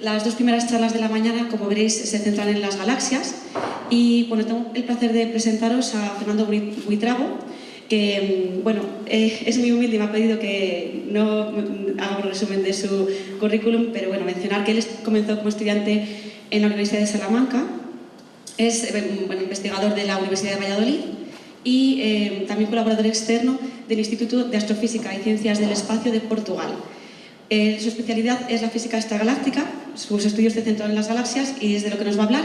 Las dos primeras charlas de la mañana, como veréis, se centran en las galaxias y bueno, tengo el placer de presentaros a Fernando Buitrago, que bueno, es muy humilde y me ha pedido que no haga un resumen de su currículum, pero bueno, mencionar que él comenzó como estudiante en la Universidad de Salamanca, es investigador de la Universidad de Valladolid y también colaborador externo del Instituto de Astrofísica y Ciencias del Espacio de Portugal. Su especialidad es la física extragaláctica, sus estudios se centran en las galaxias y es de lo que nos va a hablar.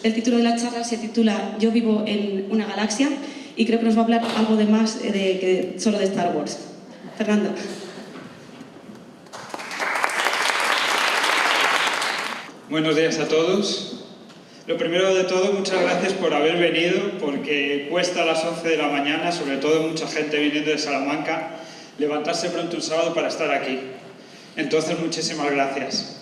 El título de la charla se titula Yo vivo en una galaxia y creo que nos va a hablar algo de más que solo de Star Wars. Fernando. Buenos días a todos. Lo primero de todo, muchas gracias por haber venido, porque cuesta a las 11 de la mañana, sobre todo mucha gente viniendo de Salamanca, levantarse pronto un sábado para estar aquí. Entonces, muchísimas gracias.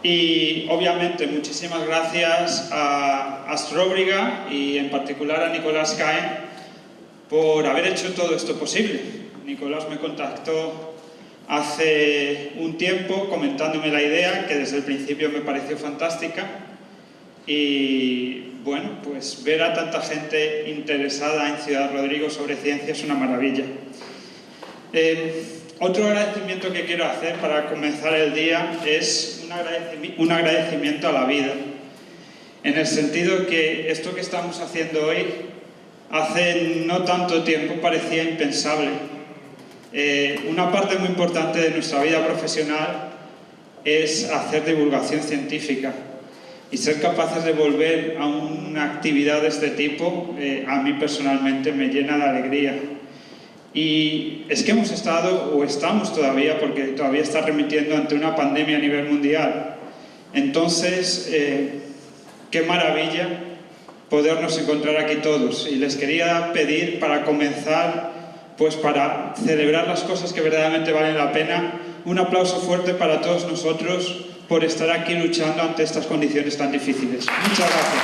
Y, obviamente, muchísimas gracias a Astróbriga y, en particular, a Nicolás Caen por haber hecho todo esto posible. Nicolás me contactó hace un tiempo comentándome la idea, que desde el principio me pareció fantástica. Y, bueno, pues ver a tanta gente interesada en Ciudad Rodrigo sobre ciencia es una maravilla. Otro agradecimiento que quiero hacer para comenzar el día es un agradecimiento a la vida, en el sentido que esto que estamos haciendo hoy hace no tanto tiempo parecía impensable. Una parte muy importante de nuestra vida profesional es hacer divulgación científica y ser capaces de volver a una actividad de este tipo a mí personalmente me llena de alegría. Y es que hemos estado, o estamos todavía, porque todavía está remitiendo ante una pandemia a nivel mundial. Entonces, qué maravilla podernos encontrar aquí todos. Y les quería pedir, para comenzar, pues para celebrar las cosas que verdaderamente valen la pena, un aplauso fuerte para todos nosotros por estar aquí luchando ante estas condiciones tan difíciles. Muchas gracias.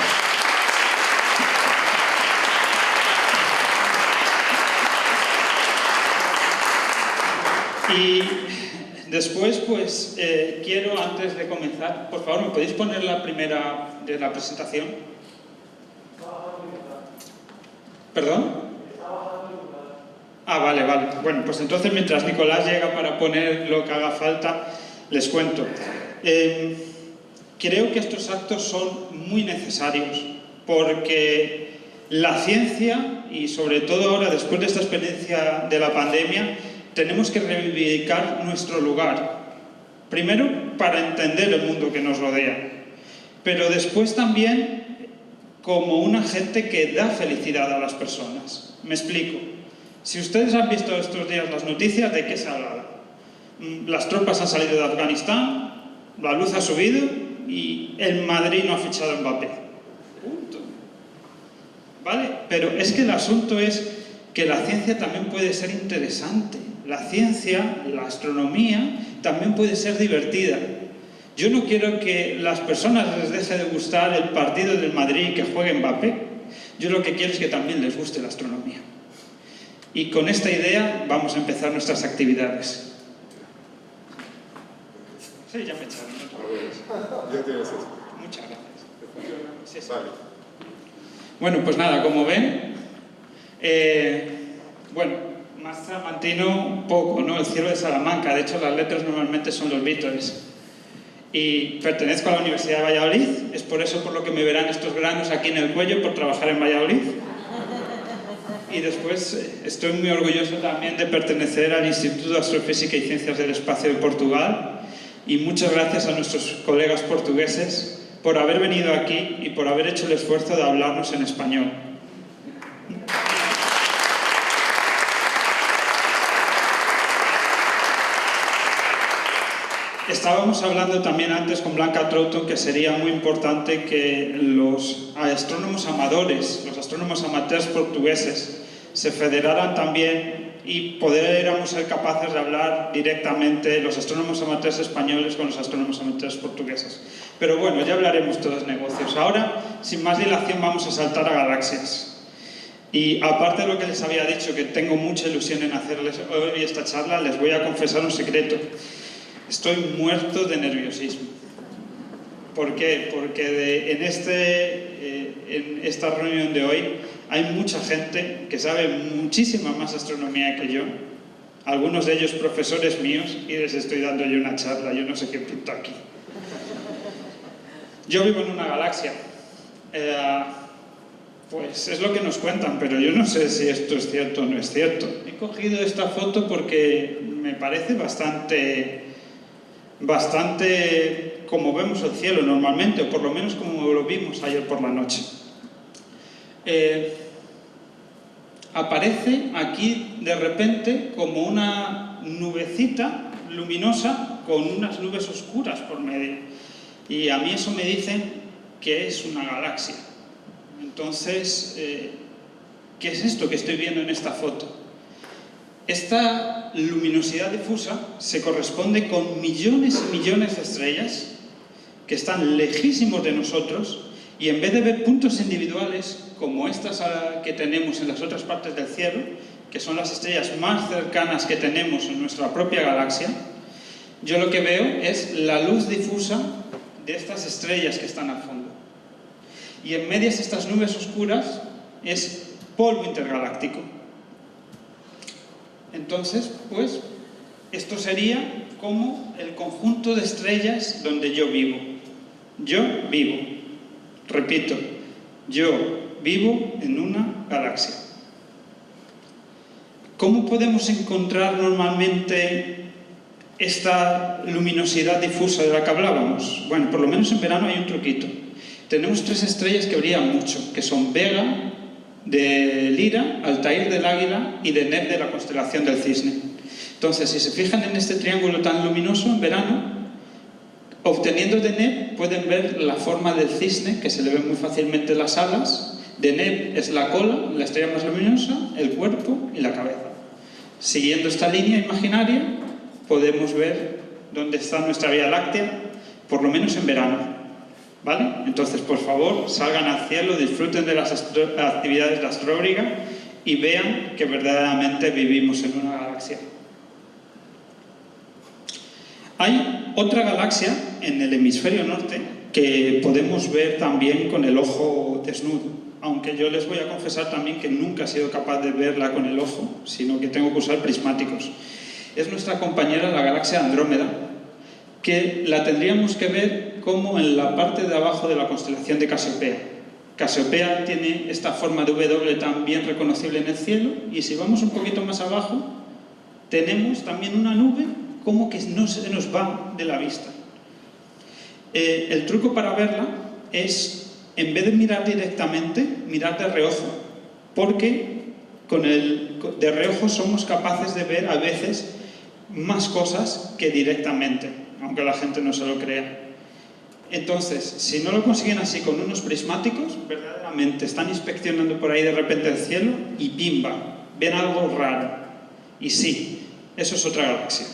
Y después, pues, quiero, antes de comenzar, por favor, ¿me podéis poner la primera de la presentación? ¿Perdón? Ah, vale. Bueno, pues entonces, mientras Nicolás llega para poner lo que haga falta, les cuento. Creo que estos actos son muy necesarios, porque la ciencia, y sobre todo ahora, después de esta experiencia de la pandemia, tenemos que reivindicar nuestro lugar. Primero, para entender el mundo que nos rodea, pero después también como un agente que da felicidad a las personas. Me explico. Si ustedes han visto estos días las noticias, ¿de qué se ha hablado? Las tropas han salido de Afganistán, la luz ha subido y el Madrid no ha fichado a Mbappé. Punto. ¿Vale? Pero es que el asunto es que la ciencia también puede ser interesante. La ciencia, la astronomía, también puede ser divertida. Yo no quiero que las personas les deje de gustar el partido del Madrid y que juegue Mbappé. Yo lo que quiero es que también les guste la astronomía. Y con esta idea vamos a empezar nuestras actividades. Sí, ya me echaron. Ya tienes eso. Muchas gracias. Sí. Vale. Bueno, pues nada, como ven, más salmantino poco, ¿no? El cielo de Salamanca. De hecho, las letras normalmente son los vítores. Y pertenezco a la Universidad de Valladolid. Es por eso por lo que me verán estos granos aquí en el cuello, por trabajar en Valladolid. Y después estoy muy orgulloso también de pertenecer al Instituto de Astrofísica y Ciencias del Espacio de Portugal. Y muchas gracias a nuestros colegas portugueses por haber venido aquí y por haber hecho el esfuerzo de hablarnos en español. Estábamos hablando también antes con Blanca Troughton que sería muy importante que los astrónomos amadores, los astrónomos amateurs portugueses, se federaran también y pudiéramos ser capaces de hablar directamente los astrónomos amateurs españoles con los astrónomos amateurs portugueses. Pero bueno, ya hablaremos todos de negocios. Ahora, sin más dilación, vamos a saltar a galaxias. Y aparte de lo que les había dicho, que tengo mucha ilusión en hacerles hoy esta charla, les voy a confesar un secreto. Estoy muerto de nerviosismo. ¿Por qué? Porque en esta reunión de hoy hay mucha gente que sabe muchísima más astronomía que yo, algunos de ellos profesores míos, y les estoy dando yo una charla, yo no sé qué pinto aquí. Yo vivo en una galaxia, pues es lo que nos cuentan, pero yo no sé si esto es cierto o no es cierto. He cogido esta foto porque me parece bastante como vemos el cielo normalmente, o por lo menos como lo vimos ayer por la noche. Aparece aquí de repente como una nubecita luminosa con unas nubes oscuras por medio. Y a mí eso me dice que es una galaxia. Entonces, ¿qué es esto que estoy viendo en esta foto? Esta luminosidad difusa se corresponde con millones y millones de estrellas que están lejísimos de nosotros, y en vez de ver puntos individuales como estas que tenemos en las otras partes del cielo, que son las estrellas más cercanas que tenemos en nuestra propia galaxia, yo lo que veo es la luz difusa de estas estrellas que están al fondo. Y en medias estas nubes oscuras es polvo intergaláctico. Entonces, pues, esto sería como el conjunto de estrellas donde yo vivo. Yo vivo. Repito, yo vivo en una galaxia. ¿Cómo podemos encontrar normalmente esta luminosidad difusa de la que hablábamos? Bueno, por lo menos en verano hay un truquito. Tenemos 3 estrellas que brillan mucho, que son Vega, de Lira, Altair del Águila y Deneb de la constelación del Cisne. Entonces, si se fijan en este triángulo tan luminoso en verano, obteniendo Deneb pueden ver la forma del cisne, que se le ven muy fácilmente las alas. Deneb es la cola, la estrella más luminosa, el cuerpo y la cabeza. Siguiendo esta línea imaginaria, podemos ver dónde está nuestra Vía Láctea, por lo menos en verano. ¿Vale? Entonces, por favor, salgan al cielo, disfruten de las actividades de Astróbriga y vean que verdaderamente vivimos en una galaxia. Hay otra galaxia en el hemisferio norte que podemos ver también con el ojo desnudo, aunque yo les voy a confesar también que nunca he sido capaz de verla con el ojo, sino que tengo que usar prismáticos. Es nuestra compañera, la galaxia Andrómeda, que la tendríamos que ver como en la parte de abajo de la constelación de Casiopea. Casiopea tiene esta forma de W tan bien reconocible en el cielo, y si vamos un poquito más abajo, tenemos también una nube como que no se nos va de la vista. El truco para verla es, en vez de mirar directamente, mirar de reojo, porque de reojo somos capaces de ver a veces más cosas que directamente, aunque la gente no se lo crea. Entonces, si no lo consiguen así con unos prismáticos, verdaderamente están inspeccionando por ahí de repente el cielo y ¡pimba! Ven algo raro. Y sí, eso es otra galaxia.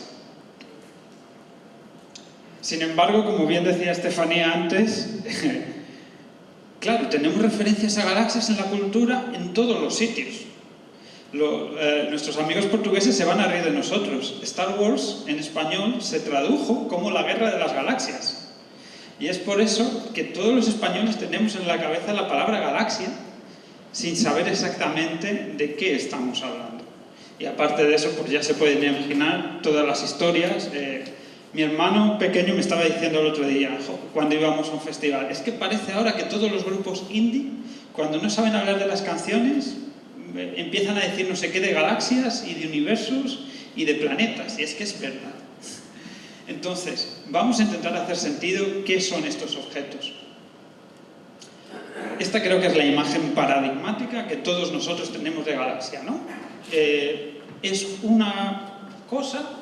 Sin embargo, como bien decía Estefanía antes, claro, tenemos referencias a galaxias en la cultura en todos los sitios. Nuestros amigos portugueses se van a reír de nosotros. Star Wars, en español, se tradujo como la Guerra de las Galaxias. Y es por eso que todos los españoles tenemos en la cabeza la palabra galaxia, sin saber exactamente de qué estamos hablando. Y aparte de eso, pues ya se pueden imaginar todas las historias. Mi hermano pequeño me estaba diciendo el otro día, cuando íbamos a un festival, es que parece ahora que todos los grupos indie, cuando no saben hablar de las canciones, empiezan a decir no sé qué de galaxias y de universos y de planetas, y es que es verdad. Entonces, vamos a intentar hacer sentido qué son estos objetos. Esta creo que es la imagen paradigmática que todos nosotros tenemos de galaxia, ¿no? Es una cosa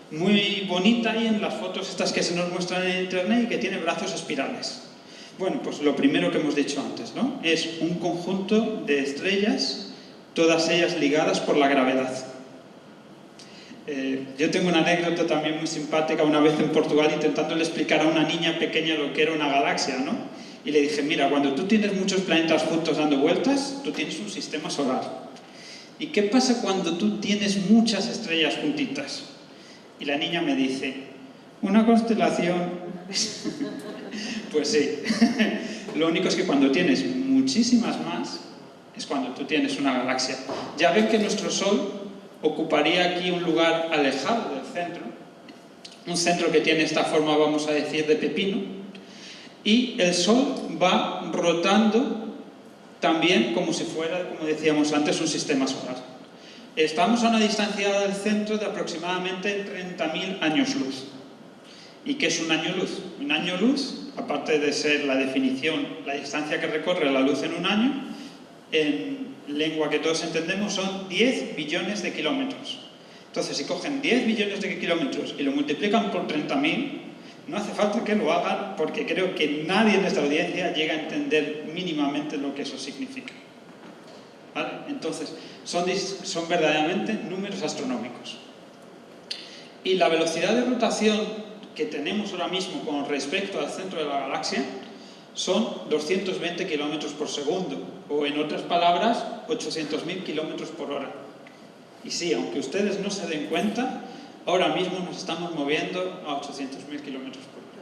muy bonita ahí en las fotos estas que se nos muestran en internet y que tiene brazos espirales. Bueno, pues lo primero que hemos dicho antes, ¿no? Es un conjunto de estrellas, todas ellas ligadas por la gravedad. Yo tengo una anécdota también muy simpática, una vez en Portugal intentándole explicar a una niña pequeña lo que era una galaxia, ¿no? Y le dije, mira, cuando tú tienes muchos planetas juntos dando vueltas, tú tienes un sistema solar. ¿Y qué pasa cuando tú tienes muchas estrellas juntitas? Y la niña me dice, Una constelación, pues sí. Lo único es que cuando tienes muchísimas más, es cuando tú tienes una galaxia. Ya ven que nuestro Sol ocuparía aquí un lugar alejado del centro, un centro que tiene esta forma, vamos a decir, de pepino, y el Sol va rotando también como si fuera, como decíamos antes, un sistema solar. Estamos a una distancia del centro de aproximadamente 30.000 años luz. ¿Y qué es un año luz? Un año luz, aparte de ser la definición, la distancia que recorre la luz en un año, en lengua que todos entendemos, son 10 billones de kilómetros. Entonces, si cogen 10 billones de kilómetros y lo multiplican por 30.000, no hace falta que lo hagan, porque creo que nadie en esta audiencia llega a entender mínimamente lo que eso significa. ¿Vale? Entonces, son verdaderamente números astronómicos. Y la velocidad de rotación que tenemos ahora mismo con respecto al centro de la galaxia son 220 kilómetros por segundo, o en otras palabras, 800.000 kilómetros por hora. Y sí, aunque ustedes no se den cuenta, ahora mismo nos estamos moviendo a 800.000 kilómetros por hora.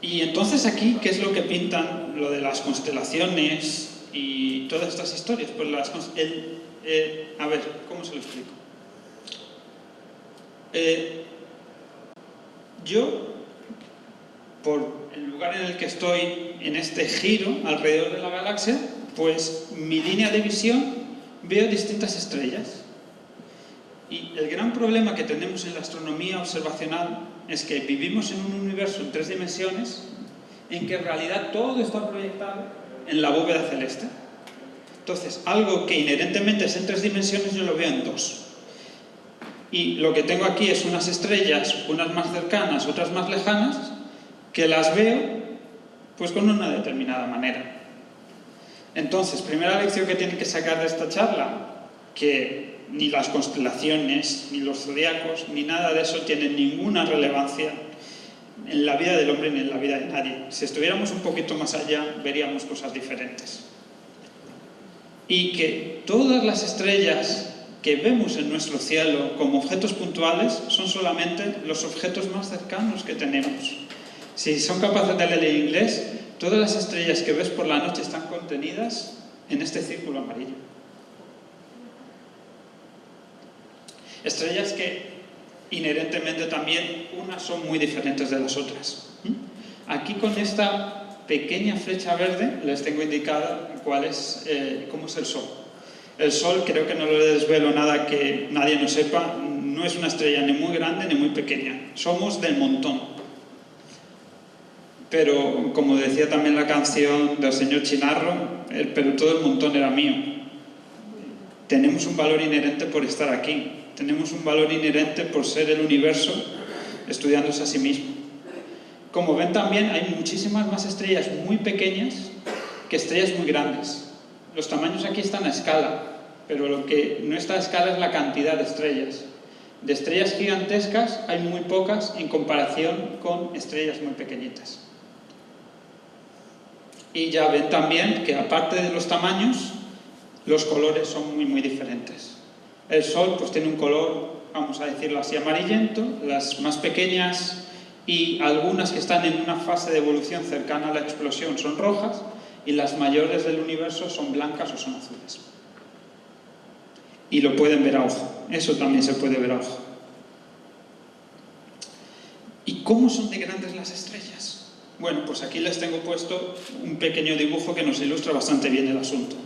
Y entonces aquí, ¿qué es lo que pintan lo de las constelaciones y todas estas historias? Pues a ver, ¿cómo se lo explico? Yo, por el lugar en el que estoy, en este giro alrededor de la galaxia, pues mi línea de visión veo distintas estrellas. Y el gran problema que tenemos en la astronomía observacional es que vivimos en un universo en 3 dimensiones en que en realidad todo está proyectado en la bóveda celeste. Entonces, algo que inherentemente es en 3 dimensiones yo lo veo en 2. Y lo que tengo aquí es unas estrellas, unas más cercanas, otras más lejanas, que las veo pues con una determinada manera. Entonces, primera lección que tienen que sacar de esta charla, que ni las constelaciones, ni los zodiacos, ni nada de eso tienen ninguna relevancia en la vida del hombre ni en la vida de nadie. Si estuviéramos un poquito más allá, veríamos cosas diferentes. Y que todas las estrellas que vemos en nuestro cielo como objetos puntuales son solamente los objetos más cercanos que tenemos. Si son capaces de leer el inglés, todas las estrellas que ves por la noche están contenidas en este círculo amarillo. Estrellas que inherentemente también unas son muy diferentes de las otras. Aquí con esta pequeña flecha verde les tengo indicada cómo es el Sol. El Sol, creo que no le desvelo nada que nadie no sepa, no es una estrella ni muy grande ni muy pequeña. Somos del montón. Pero, como decía también la canción del señor Chinarro, pero todo el montón era mío. Tenemos un valor inherente por estar aquí. Tenemos un valor inherente por ser el universo estudiándose a sí mismo. Como ven también, hay muchísimas más estrellas muy pequeñas que estrellas muy grandes. Los tamaños aquí están a escala, pero lo que no está a escala es la cantidad de estrellas. De estrellas gigantescas hay muy pocas en comparación con estrellas muy pequeñitas. Y ya ven también que aparte de los tamaños, los colores son muy diferentes. El Sol pues tiene un color, vamos a decirlo así, amarillento, las más pequeñas y algunas que están en una fase de evolución cercana a la explosión son rojas, y las mayores del universo son blancas o son azules. Y lo pueden ver a ojo. Eso también se puede ver a ojo. ¿Y cómo son de grandes las estrellas? Bueno, pues aquí les tengo puesto un pequeño dibujo que nos ilustra bastante bien el asunto.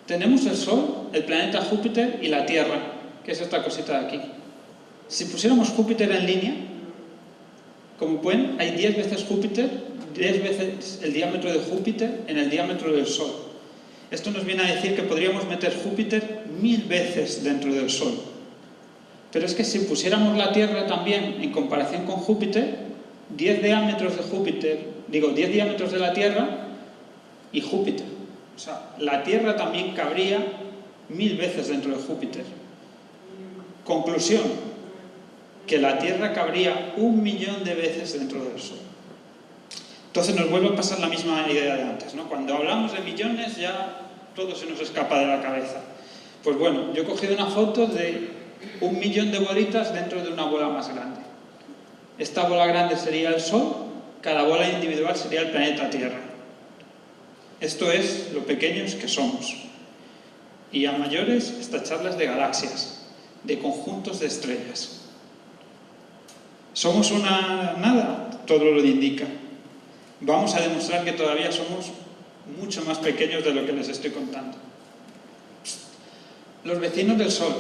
Tenemos el Sol, el planeta Júpiter y la Tierra, que es esta cosita de aquí. Si pusiéramos Júpiter en línea, como ven, hay 10 veces Júpiter, 10 veces el diámetro de Júpiter en el diámetro del Sol. Esto nos viene a decir que podríamos meter Júpiter 1000 veces dentro del Sol. Pero es que si pusiéramos la Tierra también en comparación con Júpiter, 10 diámetros de la Tierra y Júpiter. O sea, la Tierra también cabría 1000 veces dentro de Júpiter. Conclusión, que la Tierra cabría 1.000.000 de veces dentro del Sol. Entonces nos vuelve a pasar la misma idea de antes, ¿no? Cuando hablamos de millones ya todo se nos escapa de la cabeza. Pues bueno, yo he cogido una foto de 1 millón de bolitas dentro de una bola más grande. Esta bola grande sería el Sol, cada bola individual sería el planeta Tierra. Esto es lo pequeños que somos. Y a mayores, esta charla es de galaxias, de conjuntos de estrellas. ¿Somos una nada? Todo lo indica. Vamos a demostrar que todavía somos mucho más pequeños de lo que les estoy contando. Los vecinos del Sol.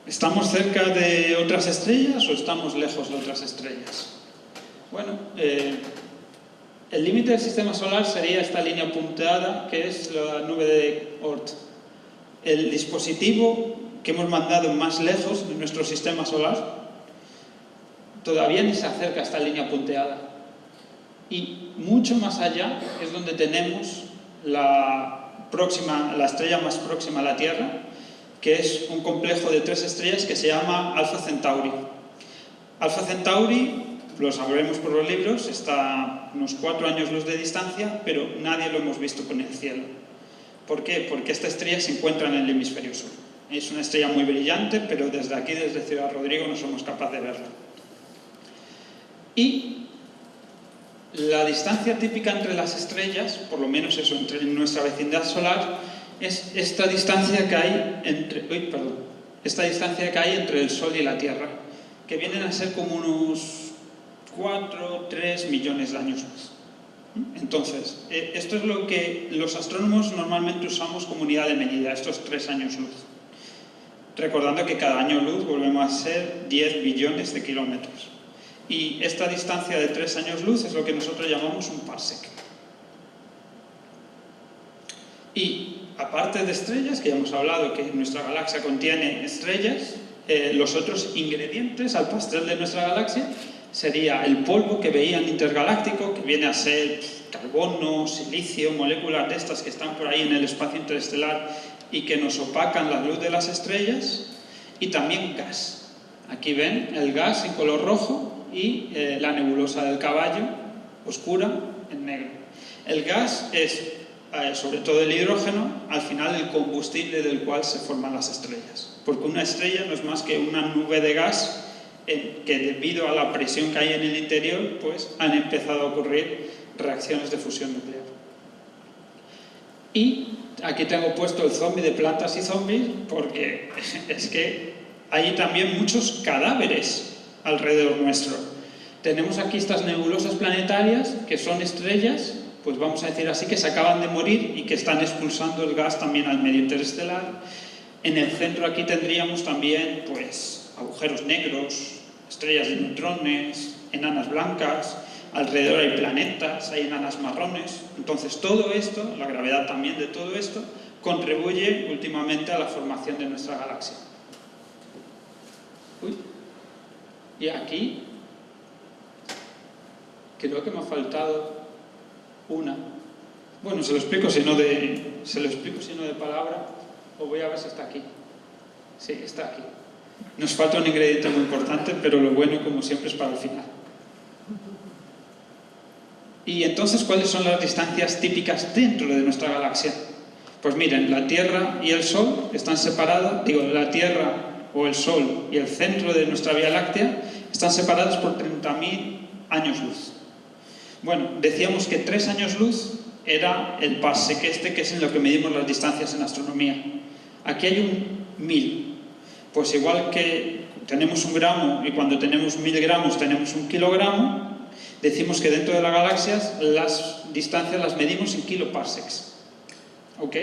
¿Estamos cerca de otras estrellas o estamos lejos de otras estrellas? Bueno, el límite del sistema solar sería esta línea punteada, que es la nube de Oort. El dispositivo que hemos mandado más lejos de nuestro sistema solar todavía ni se acerca a esta línea punteada. Y mucho más allá es donde tenemos la estrella más próxima a la Tierra, que es un complejo de 3 estrellas que se llama Alpha Centauri. Alpha Centauri, lo sabremos por los libros, está a unos 4 años luz de distancia, pero nadie lo hemos visto con el cielo. ¿Por qué? Porque esta estrella se encuentra en el hemisferio sur. Es una estrella muy brillante, pero desde aquí, desde Ciudad Rodrigo, no somos capaces de verla. Y la distancia típica entre las estrellas, por lo menos eso, entre nuestra vecindad solar, es esta distancia que hay entre el Sol y la Tierra, que vienen a ser como unos 4-3 millones de años luz. Entonces, esto es lo que los astrónomos normalmente usamos como unidad de medida, estos 3 años luz. Recordando que cada año luz volvemos a ser 10 billones de kilómetros. Y esta distancia de 3 años luz es lo que nosotros llamamos un parsec. Y aparte de estrellas, que ya hemos hablado que nuestra galaxia contiene estrellas, los otros ingredientes al pastel de nuestra galaxia sería el polvo que veían intergaláctico, que viene a ser carbono, silicio, moléculas de estas que están por ahí en el espacio interestelar y que nos opacan la luz de las estrellas, y también gas. Aquí ven el gas en color rojo y la nebulosa del caballo, oscura, en negro. El gas es, sobre todo el hidrógeno, al final el combustible del cual se forman las estrellas. Porque una estrella no es más que una nube de gas que debido a la presión que hay en el interior, pues han empezado a ocurrir reacciones de fusión nuclear. Y aquí tengo puesto el zombie de Plantas y Zombies, porque es que hay también muchos cadáveres alrededor nuestro. Tenemos aquí estas nebulosas planetarias, que son estrellas, pues vamos a decir así, que se acaban de morir y que están expulsando el gas también al medio interestelar. En el centro aquí tendríamos también, pues, agujeros negros, estrellas de neutrones, enanas blancas, alrededor hay planetas, hay enanas marrones. Entonces todo esto, la gravedad también de todo esto, contribuye últimamente a la formación de nuestra galaxia. Y aquí creo que me ha faltado una. Bueno, se lo explico si no de palabra, o voy a ver si está aquí. Sí, está aquí. Nos falta un ingrediente muy importante, pero lo bueno, como siempre, es para el final. Y entonces, ¿cuáles son las distancias típicas dentro de nuestra galaxia? Pues miren, la Tierra y el Sol están separadas, la Tierra o el Sol y el centro de nuestra Vía Láctea están separados por 30.000 años luz. Bueno, decíamos que 3 años luz era el parsec que es en lo que medimos las distancias en astronomía. Aquí hay un 1000. Pues igual que tenemos 1 gramo y cuando tenemos 1000 gramos tenemos 1 kilogramo, decimos que dentro de la galaxia las distancias las medimos en kiloparsecs. ¿Ok?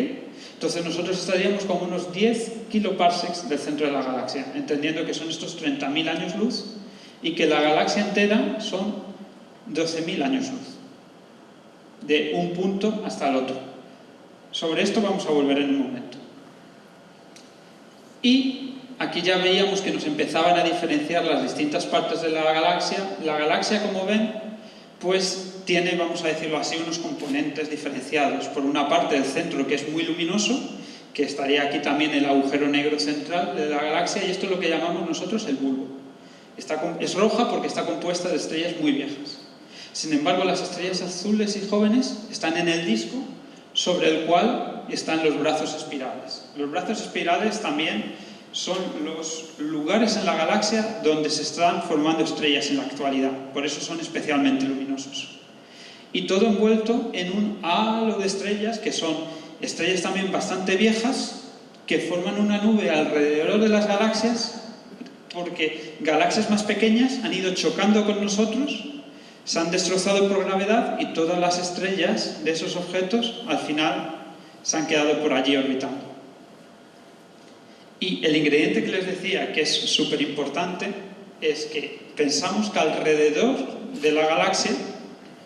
Entonces nosotros estaríamos con unos 10 kiloparsecs del centro de la galaxia, entendiendo que son estos 30.000 años luz y que la galaxia entera son 12.000 años luz, de un punto hasta el otro. Sobre esto vamos a volver en un momento. Y aquí ya veíamos que nos empezaban a diferenciar las distintas partes de la galaxia. La galaxia, como ven, pues tiene, vamos a decirlo así, unos componentes diferenciados. Por una parte, el centro, que es muy luminoso, que estaría aquí también el agujero negro central de la galaxia, y esto es lo que llamamos nosotros el bulbo. Es roja porque está compuesta de estrellas muy viejas. Sin embargo, las estrellas azules y jóvenes están en el disco, sobre el cual están los brazos espirales. Los brazos espirales también son los lugares en la galaxia donde se están formando estrellas en la actualidad. Por eso son especialmente luminosos. Y todo envuelto en un halo de estrellas, que son estrellas también bastante viejas, que forman una nube alrededor de las galaxias, porque galaxias más pequeñas han ido chocando con nosotros, se han destrozado por gravedad y todas las estrellas de esos objetos al final se han quedado por allí orbitando. Y el ingrediente que les decía que es súper importante es que pensamos que alrededor de la galaxia,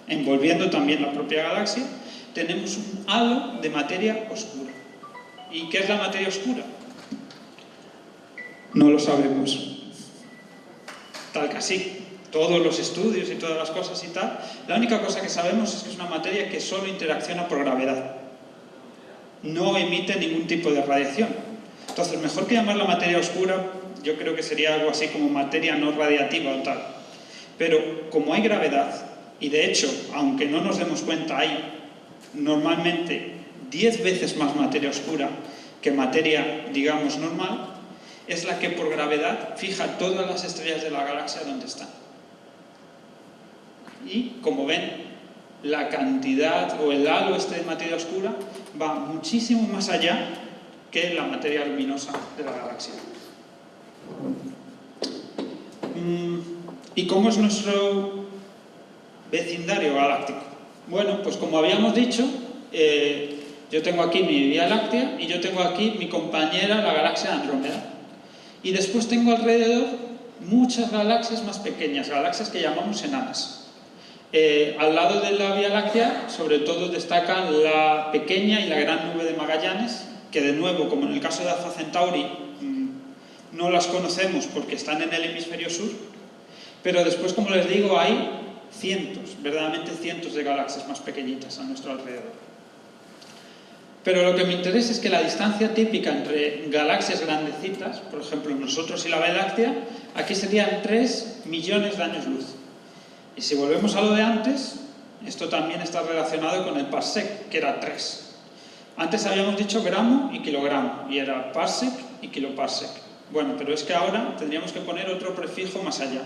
envolviendo también la propia galaxia, tenemos un halo de materia oscura. ¿Y qué es la materia oscura? No lo sabemos. Tal que así. Todos los estudios y todas las cosas y tal, la única cosa que sabemos es que es una materia que solo interacciona por gravedad. No emite ningún tipo de radiación. Entonces, mejor que llamarla materia oscura, yo creo que sería algo así como materia no radiativa o tal. Pero como hay gravedad, y de hecho, aunque no nos demos cuenta, hay normalmente 10 veces más materia oscura que materia, digamos, normal, es la que por gravedad fija todas las estrellas de la galaxia donde están. Y, como ven, la cantidad o el halo este de materia oscura va muchísimo más allá que la materia luminosa de la galaxia. ¿Y cómo es nuestro vecindario galáctico? Bueno, pues como habíamos dicho, yo tengo aquí mi Vía Láctea y yo tengo aquí mi compañera, la galaxia Andrómeda. Y después tengo alrededor muchas galaxias más pequeñas, galaxias que llamamos enanas. Al lado de la Vía Láctea, sobre todo, destacan la pequeña y la gran nube de Magallanes, que de nuevo, como en el caso de Alpha Centauri, no las conocemos porque están en el hemisferio sur, pero después, como les digo, hay cientos, verdaderamente cientos de galaxias más pequeñitas a nuestro alrededor. Pero lo que me interesa es que la distancia típica entre galaxias grandecitas, por ejemplo nosotros y la Vía Láctea, aquí serían 3 millones de años luz. Y si volvemos a lo de antes, esto también está relacionado con el parsec, que era 3. Antes habíamos dicho gramo y kilogramo, y era parsec y kiloparsec. Bueno, pero es que ahora tendríamos que poner otro prefijo más allá.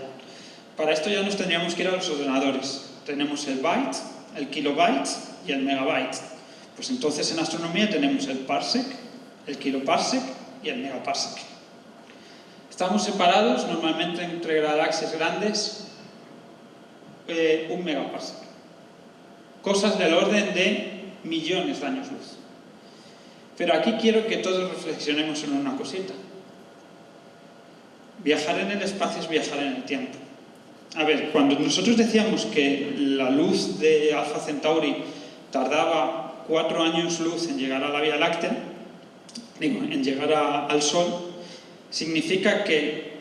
Para esto ya nos tendríamos que ir a los ordenadores. Tenemos el byte, el kilobyte y el megabyte. Pues entonces en astronomía tenemos el parsec, el kiloparsec y el megaparsec. Estamos separados normalmente entre galaxias grandes 1 megaparsec. Cosas del orden de millones de años luz. Pero aquí quiero que todos reflexionemos en una cosita. Viajar en el espacio es viajar en el tiempo. A ver, cuando nosotros decíamos que la luz de Alpha Centauri tardaba 4 años luz en llegar a la Vía Láctea, en llegar al Sol, significa que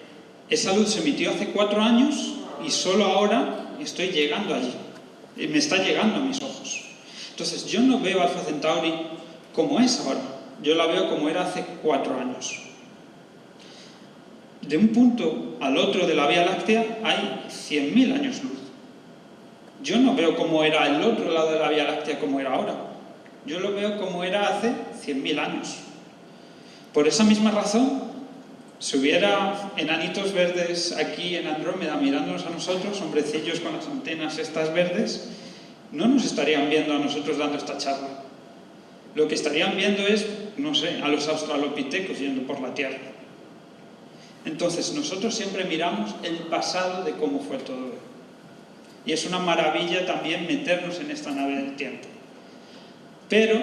esa luz se emitió hace 4 años y solo ahora estoy llegando allí. Me está llegando a mis ojos. Entonces, yo no veo Alpha Centauri como es ahora. Yo la veo como era hace 4 años. De un punto al otro de la Vía Láctea hay 100.000 años luz. Yo no veo cómo era el otro lado de la Vía Láctea como era ahora. Yo lo veo como era hace 100.000 años. Por esa misma razón, si hubiera enanitos verdes aquí en Andrómeda mirándonos a nosotros, hombrecillos con las antenas estas verdes, no nos estarían viendo a nosotros dando esta charla. Lo que estarían viendo es, no sé, a los australopitecos yendo por la Tierra. Entonces, nosotros siempre miramos el pasado de cómo fue todo. Y es una maravilla también meternos en esta nave del tiempo. Pero,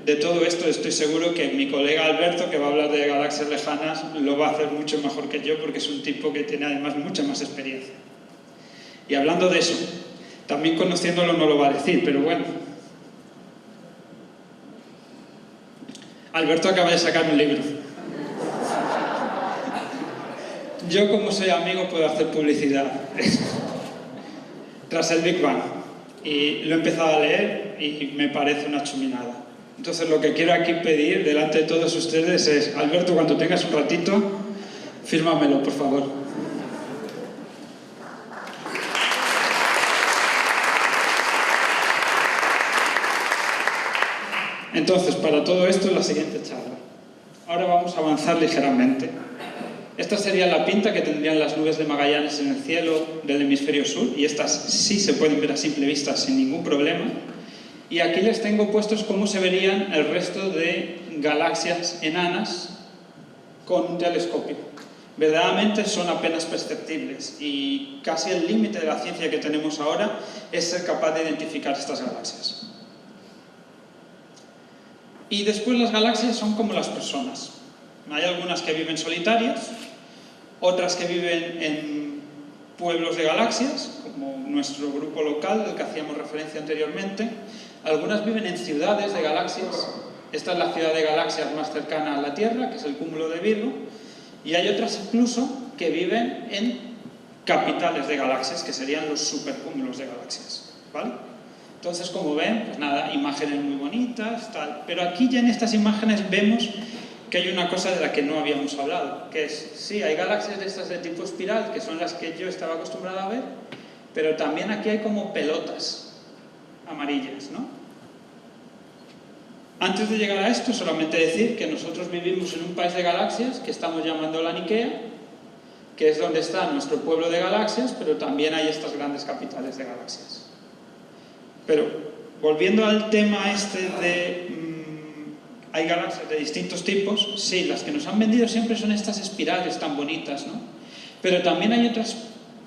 de todo esto estoy seguro que mi colega Alberto, que va a hablar de galaxias lejanas, lo va a hacer mucho mejor que yo, porque es un tipo que tiene además mucha más experiencia. Y hablando de eso, también conociéndolo no lo va a decir, pero bueno. Alberto acaba de sacar un libro. Yo, como soy amigo, puedo hacer publicidad. Tras el Big Bang. Y lo he empezado a leer y me parece una chuminada. Entonces, lo que quiero aquí pedir delante de todos ustedes es: Alberto, cuando tengas un ratito, fírmamelo, por favor. Entonces, para todo esto, la siguiente charla. Ahora vamos a avanzar ligeramente. Esta sería la pinta que tendrían las nubes de Magallanes en el cielo del hemisferio sur, y estas sí se pueden ver a simple vista sin ningún problema. Y aquí les tengo puestos cómo se verían el resto de galaxias enanas con un telescopio. Verdaderamente son apenas perceptibles y casi el límite de la ciencia que tenemos ahora es ser capaz de identificar estas galaxias. Y después las galaxias son como las personas. Hay algunas que viven solitarias, otras que viven en pueblos de galaxias, como nuestro grupo local, del que hacíamos referencia anteriormente. Algunas viven en ciudades de galaxias. Esta es la ciudad de galaxias más cercana a la Tierra, que es el cúmulo de Virgo. Y hay otras incluso que viven en capitales de galaxias, que serían los supercúmulos de galaxias, ¿vale? Entonces, como ven, pues nada, imágenes muy bonitas, tal. Pero aquí ya en estas imágenes vemos que hay una cosa de la que no habíamos hablado, que es, sí, hay galaxias de estas de tipo espiral, que son las que yo estaba acostumbrado a ver, pero también aquí hay como pelotas amarillas, ¿no? Antes de llegar a esto, solamente decir que nosotros vivimos en un país de galaxias que estamos llamando la Nikea, que es donde está nuestro pueblo de galaxias, pero también hay estas grandes capitales de galaxias. Pero, volviendo al tema este de... hay galaxias de distintos tipos, sí, las que nos han vendido siempre son estas espirales tan bonitas, ¿no? Pero también hay otras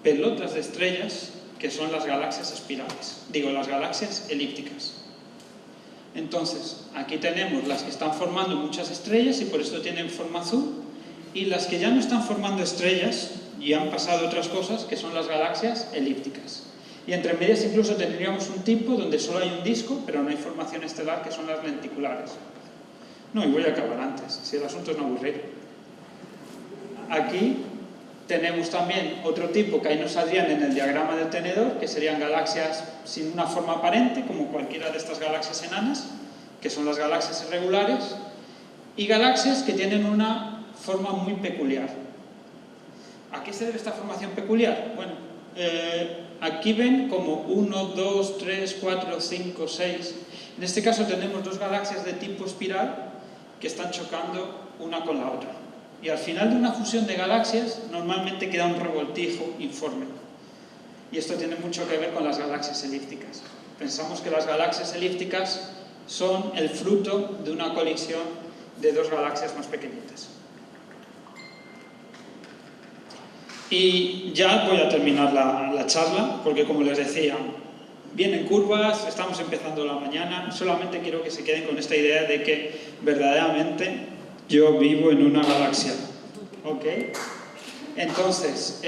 pelotas de estrellas que son las galaxias espirales, digo, las galaxias elípticas. Entonces, aquí tenemos las que están formando muchas estrellas y por esto tienen forma azul, y las que ya no están formando estrellas y han pasado otras cosas, que son las galaxias elípticas. Y entre medias incluso tendríamos un tipo donde solo hay un disco, pero no hay formación estelar, que son las lenticulares. No, y voy a acabar antes, si el asunto es no aburrir. Aquí tenemos también otro tipo que ahí nos saldrían en el diagrama del tenedor, que serían galaxias sin una forma aparente, como cualquiera de estas galaxias enanas, que son las galaxias irregulares, y galaxias que tienen una forma muy peculiar. ¿A qué se debe esta formación peculiar? Bueno, aquí ven como 1, 2, 3, 4, 5, 6. En este caso tenemos dos galaxias de tipo espiral que están chocando una con la otra. Y al final de una fusión de galaxias normalmente queda un revoltijo informe. Y esto tiene mucho que ver con las galaxias elípticas. Pensamos que las galaxias elípticas son el fruto de una colisión de dos galaxias más pequeñitas. Y ya voy a terminar la charla, porque como les decía, vienen curvas, estamos empezando la mañana, solamente quiero que se queden con esta idea de que verdaderamente yo vivo en una galaxia, ¿ok? Entonces,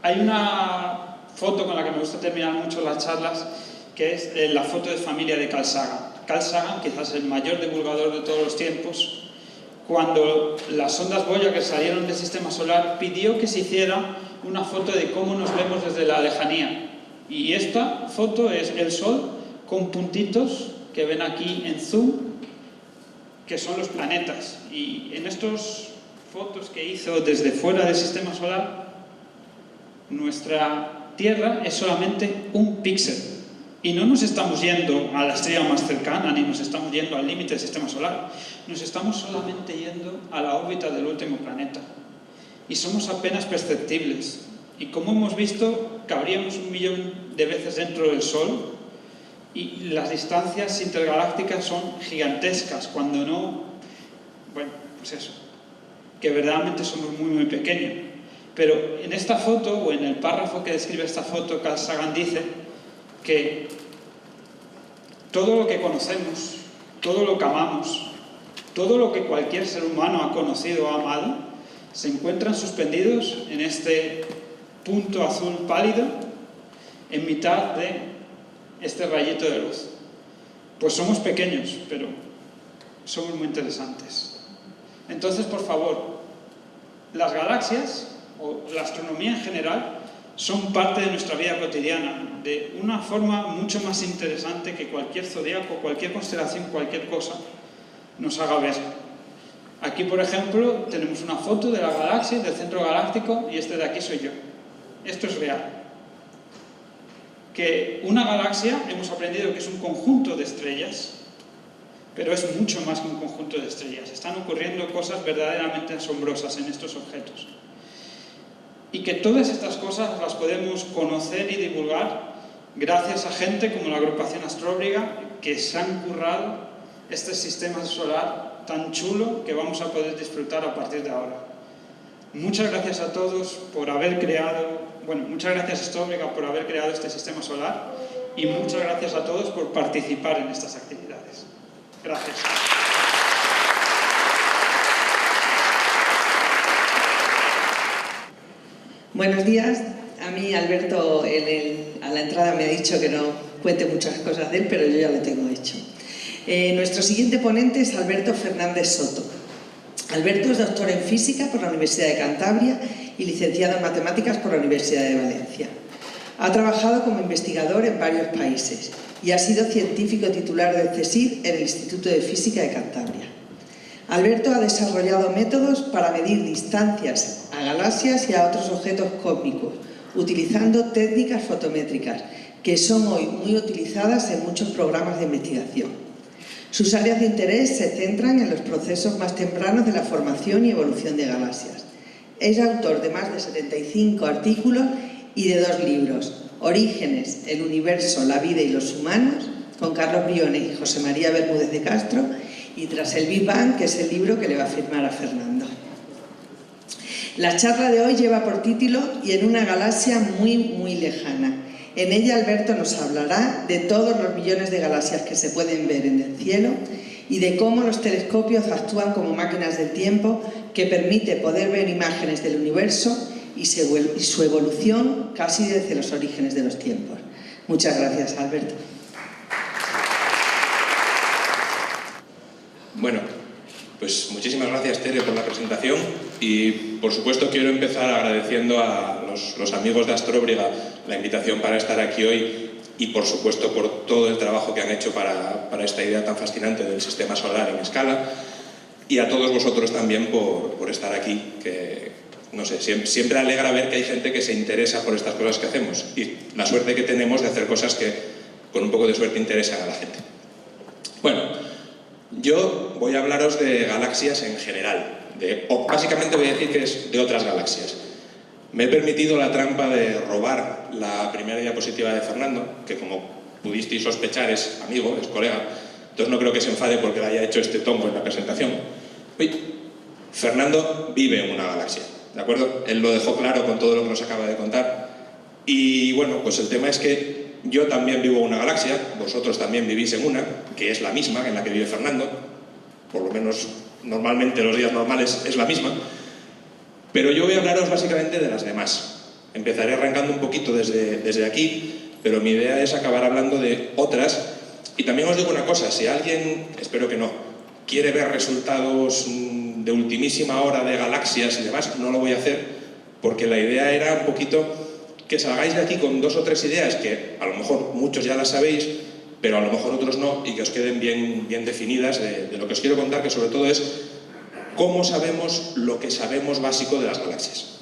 hay una foto con la que me gusta terminar mucho las charlas, que es la foto de familia de Carl Sagan. Carl Sagan, quizás el mayor divulgador de todos los tiempos, cuando las ondas Voyager salieron del sistema solar, pidió que se hiciera una foto de cómo nos vemos desde la lejanía. Y esta foto es el Sol con puntitos que ven aquí en zoom, que son los planetas. Y en estas fotos que hizo desde fuera del sistema solar, nuestra Tierra es solamente un píxel. Y no nos estamos yendo a la estrella más cercana, ni nos estamos yendo al límite del sistema solar. Nos estamos solamente yendo a la órbita del último planeta. Y somos apenas perceptibles. Y como hemos visto, cabríamos 1 millón de veces dentro del Sol, y las distancias intergalácticas son gigantescas, cuando no... Bueno, pues eso, que verdaderamente somos muy, muy pequeños. Pero en esta foto, o en el párrafo que describe esta foto, Carl Sagan dice que todo lo que conocemos, todo lo que amamos, todo lo que cualquier ser humano ha conocido o amado, se encuentran suspendidos en este punto azul pálido en mitad de este rayito de luz. Pues somos pequeños, pero somos muy interesantes. Entonces, por favor, las galaxias, o la astronomía en general, son parte de nuestra vida cotidiana, de una forma mucho más interesante que cualquier zodiaco, cualquier constelación, cualquier cosa nos haga ver. Aquí, por ejemplo, tenemos una foto de la galaxia, del centro galáctico, y este de aquí soy yo. Esto es real. Que una galaxia, hemos aprendido que es un conjunto de estrellas, pero es mucho más que un conjunto de estrellas. Están ocurriendo cosas verdaderamente asombrosas en estos objetos. Y que todas estas cosas las podemos conocer y divulgar gracias a gente como la agrupación Astróbriga, que se han currado este sistema solar tan chulo que vamos a poder disfrutar a partir de ahora. Muchas gracias a todos por haber creado, muchas gracias Astróbriga por haber creado este sistema solar y muchas gracias a todos por participar en estas actividades. Gracias. Buenos días. A mí Alberto a la entrada me ha dicho que no cuente muchas cosas de él, pero yo ya lo tengo hecho. Nuestro siguiente ponente es Alberto Fernández Soto. Alberto es doctor en física por la Universidad de Cantabria y licenciado en matemáticas por la Universidad de Valencia. Ha trabajado como investigador en varios países y ha sido científico titular del CSIC en el Instituto de Física de Cantabria. Alberto ha desarrollado métodos para medir distancias a galaxias y a otros objetos cósmicos, utilizando técnicas fotométricas, que son hoy muy utilizadas en muchos programas de investigación. Sus áreas de interés se centran en los procesos más tempranos de la formación y evolución de galaxias. Es autor de más de 75 artículos y de 2 libros, Orígenes, el universo, la vida y los humanos, con Carlos Briones y José María Bermúdez de Castro, y Tras el Big Bang, que es el libro que le va a firmar a Fernando. La charla de hoy lleva por título Y en una galaxia muy, muy lejana. En ella Alberto nos hablará de todos los millones de galaxias que se pueden ver en el cielo y de cómo los telescopios actúan como máquinas del tiempo que permite poder ver imágenes del universo y su evolución casi desde los orígenes de los tiempos. Muchas gracias, Alberto. Bueno, pues muchísimas gracias, Tere, por la presentación y, por supuesto, quiero empezar agradeciendo a los amigos de Astróbriga la invitación para estar aquí hoy y, por supuesto, por todo el trabajo que han hecho para esta idea tan fascinante del sistema solar en escala, y a todos vosotros también por estar aquí, que, no sé, siempre alegra ver que hay gente que se interesa por estas cosas que hacemos y la suerte que tenemos de hacer cosas que, con un poco de suerte, interesan a la gente. Bueno, yo voy a hablaros de galaxias en general, básicamente voy a decir que es de otras galaxias. Me he permitido la trampa de robar la primera diapositiva de Fernando, que como pudisteis sospechar es amigo, es colega, entonces no creo que se enfade porque le haya hecho este tongo en la presentación. Fernando vive en una galaxia, ¿de acuerdo? Él lo dejó claro con todo lo que nos acaba de contar. Y bueno, pues el tema es que yo también vivo en una galaxia, vosotros también vivís en una, que es la misma en la que vive Fernando, por lo menos normalmente los días normales es la misma, pero yo voy a hablaros básicamente de las demás. Empezaré arrancando un poquito desde aquí, pero mi idea es acabar hablando de otras. Y también os digo una cosa, si alguien, espero que no, quiere ver resultados de ultimísima hora de galaxias y demás, no lo voy a hacer, porque la idea era un poquito que salgáis de aquí con 2 o 3 ideas que a lo mejor muchos ya las sabéis, pero a lo mejor otros no, y que os queden bien definidas de lo que os quiero contar, que sobre todo es cómo sabemos lo que sabemos básico de las galaxias.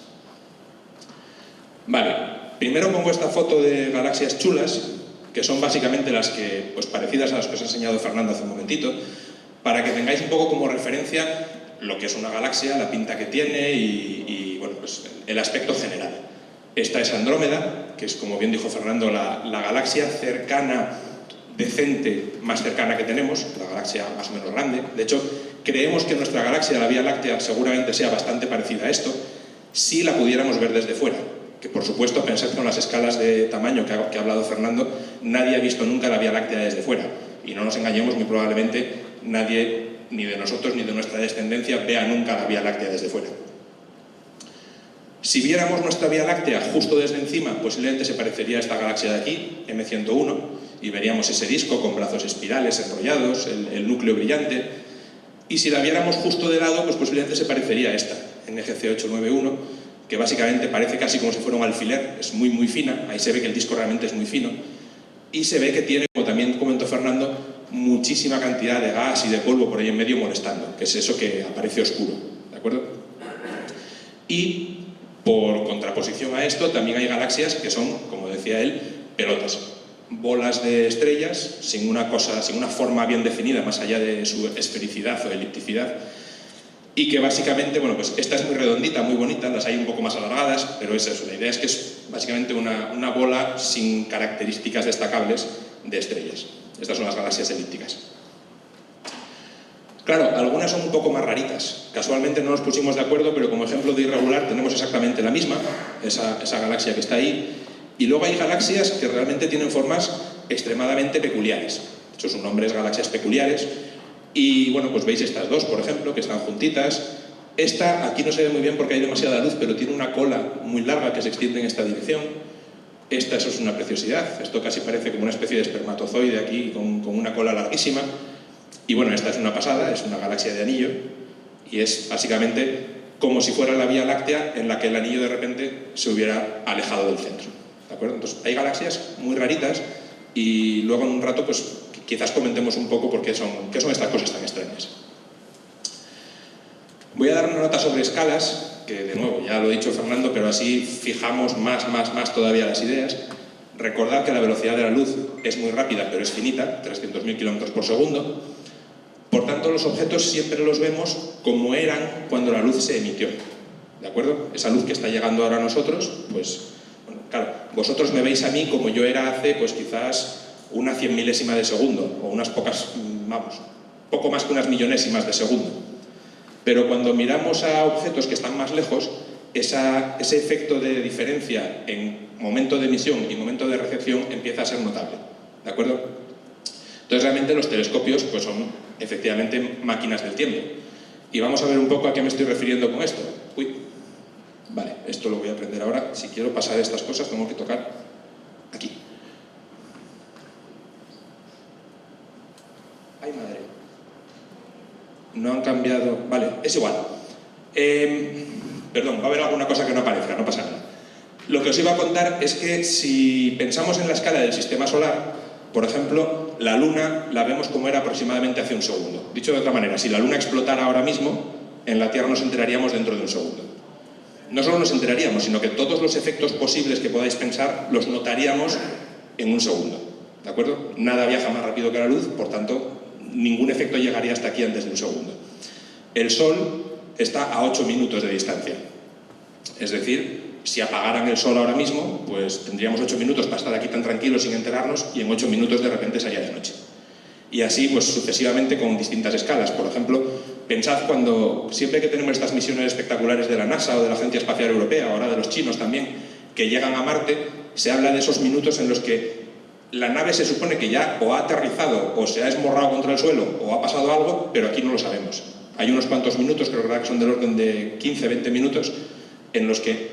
Vale, primero pongo esta foto de galaxias chulas, que son básicamente las que, pues parecidas a las que os ha enseñado Fernando hace un momentito, para que tengáis un poco como referencia lo que es una galaxia, la pinta que tiene y bueno, pues el aspecto general. Esta es Andrómeda, que es, como bien dijo Fernando, la galaxia cercana, decente, más cercana que tenemos, la galaxia más o menos grande. De hecho, creemos que nuestra galaxia, la Vía Láctea, seguramente sea bastante parecida a esto, si la pudiéramos ver desde fuera. Que, por supuesto, pensad con las escalas de tamaño que ha hablado Fernando, nadie ha visto nunca la Vía Láctea desde fuera. Y no nos engañemos, muy probablemente nadie, ni de nosotros ni de nuestra descendencia, vea nunca la Vía Láctea desde fuera. Si viéramos nuestra Vía Láctea justo desde encima, posiblemente se parecería a esta galaxia de aquí, M101, y veríamos ese disco con brazos espirales enrollados, el núcleo brillante. Y si la viéramos justo de lado, pues posiblemente se parecería a esta, NGC 891, que básicamente parece casi como si fuera un alfiler, es muy muy fina, ahí se ve que el disco realmente es muy fino, y se ve que tiene, como también comentó Fernando, muchísima cantidad de gas y de polvo por ahí en medio molestando, que es eso que aparece oscuro, ¿de acuerdo? Y por contraposición a esto, también hay galaxias que son, como decía él, pelotas. bolas de estrellas sin una forma bien definida más allá de su esfericidad o elipticidad, y que básicamente, bueno, pues esta es muy redondita, muy bonita, las hay un poco más alargadas, pero es eso, la idea es que es básicamente una bola sin características destacables de estrellas. Estas son las galaxias elípticas. Claro, algunas son un poco más raritas. Casualmente no nos pusimos de acuerdo, pero como ejemplo de irregular tenemos exactamente la misma, esa galaxia que está ahí. Y luego hay galaxias que realmente tienen formas extremadamente peculiares. De hecho, su nombre es galaxias peculiares. Y bueno, pues veis estas dos, por ejemplo, que están juntitas. Esta aquí no se ve muy bien porque hay demasiada luz, pero tiene una cola muy larga que se extiende en esta dirección. Esta, eso es una preciosidad. Esto casi parece como una especie de espermatozoide aquí con una cola larguísima. Y bueno, esta es una pasada, es una galaxia de anillo. Y es básicamente como si fuera la Vía Láctea en la que el anillo de repente se hubiera alejado del centro. ¿De acuerdo? Entonces, hay galaxias muy raritas y luego en un rato pues quizás comentemos un poco qué son estas cosas tan extrañas. Voy a dar una nota sobre escalas, que de nuevo ya lo ha dicho Fernando, pero así fijamos más todavía las ideas. Recordad que la velocidad de la luz es muy rápida, pero es finita, 300.000 km por segundo. Por tanto, los objetos siempre los vemos como eran cuando la luz se emitió. ¿De acuerdo? Esa luz que está llegando ahora a nosotros, pues, bueno, claro, vosotros me veis a mí como yo era hace, pues quizás una 100.000ésima de segundo, o unas pocas, poco más que unas millonésimas de segundo. Pero cuando miramos a objetos que están más lejos, ese efecto de diferencia en momento de emisión y momento de recepción empieza a ser notable. ¿De acuerdo? Entonces realmente los telescopios pues son efectivamente máquinas del tiempo. Y vamos a ver un poco a qué me estoy refiriendo con esto. Uy, vale, esto lo voy a aprender ahora. Si quiero pasar estas cosas tengo que tocar aquí. ¡Ay, madre! No han cambiado... Vale, es igual. Perdón, va a haber alguna cosa que no aparezca, no pasa nada. Lo que os iba a contar es que si pensamos en la escala del sistema solar, por ejemplo, la Luna la vemos como era aproximadamente hace un segundo. Dicho de otra manera, si la Luna explotara ahora mismo, en la Tierra nos enteraríamos dentro de un segundo. No solo nos enteraríamos, sino que todos los efectos posibles que podáis pensar los notaríamos en un segundo. ¿De acuerdo? Nada viaja más rápido que la luz, por tanto, ningún efecto llegaría hasta aquí antes de un segundo. El Sol está a 8 minutos de distancia. Es decir, si apagaran el Sol ahora mismo, pues tendríamos 8 minutos para estar aquí tan tranquilos sin enterarnos y en 8 minutos de repente sería de noche. Y así, pues sucesivamente con distintas escalas. Por ejemplo, pensad cuando, siempre que tenemos estas misiones espectaculares de la NASA o de la Agencia Espacial Europea, ahora de los chinos también, que llegan a Marte, se habla de esos minutos en los que la nave se supone que ya o ha aterrizado o se ha esmorrado contra el suelo o ha pasado algo, pero aquí no lo sabemos. Hay unos cuantos minutos, creo que son del orden de 15-20 minutos, en los que,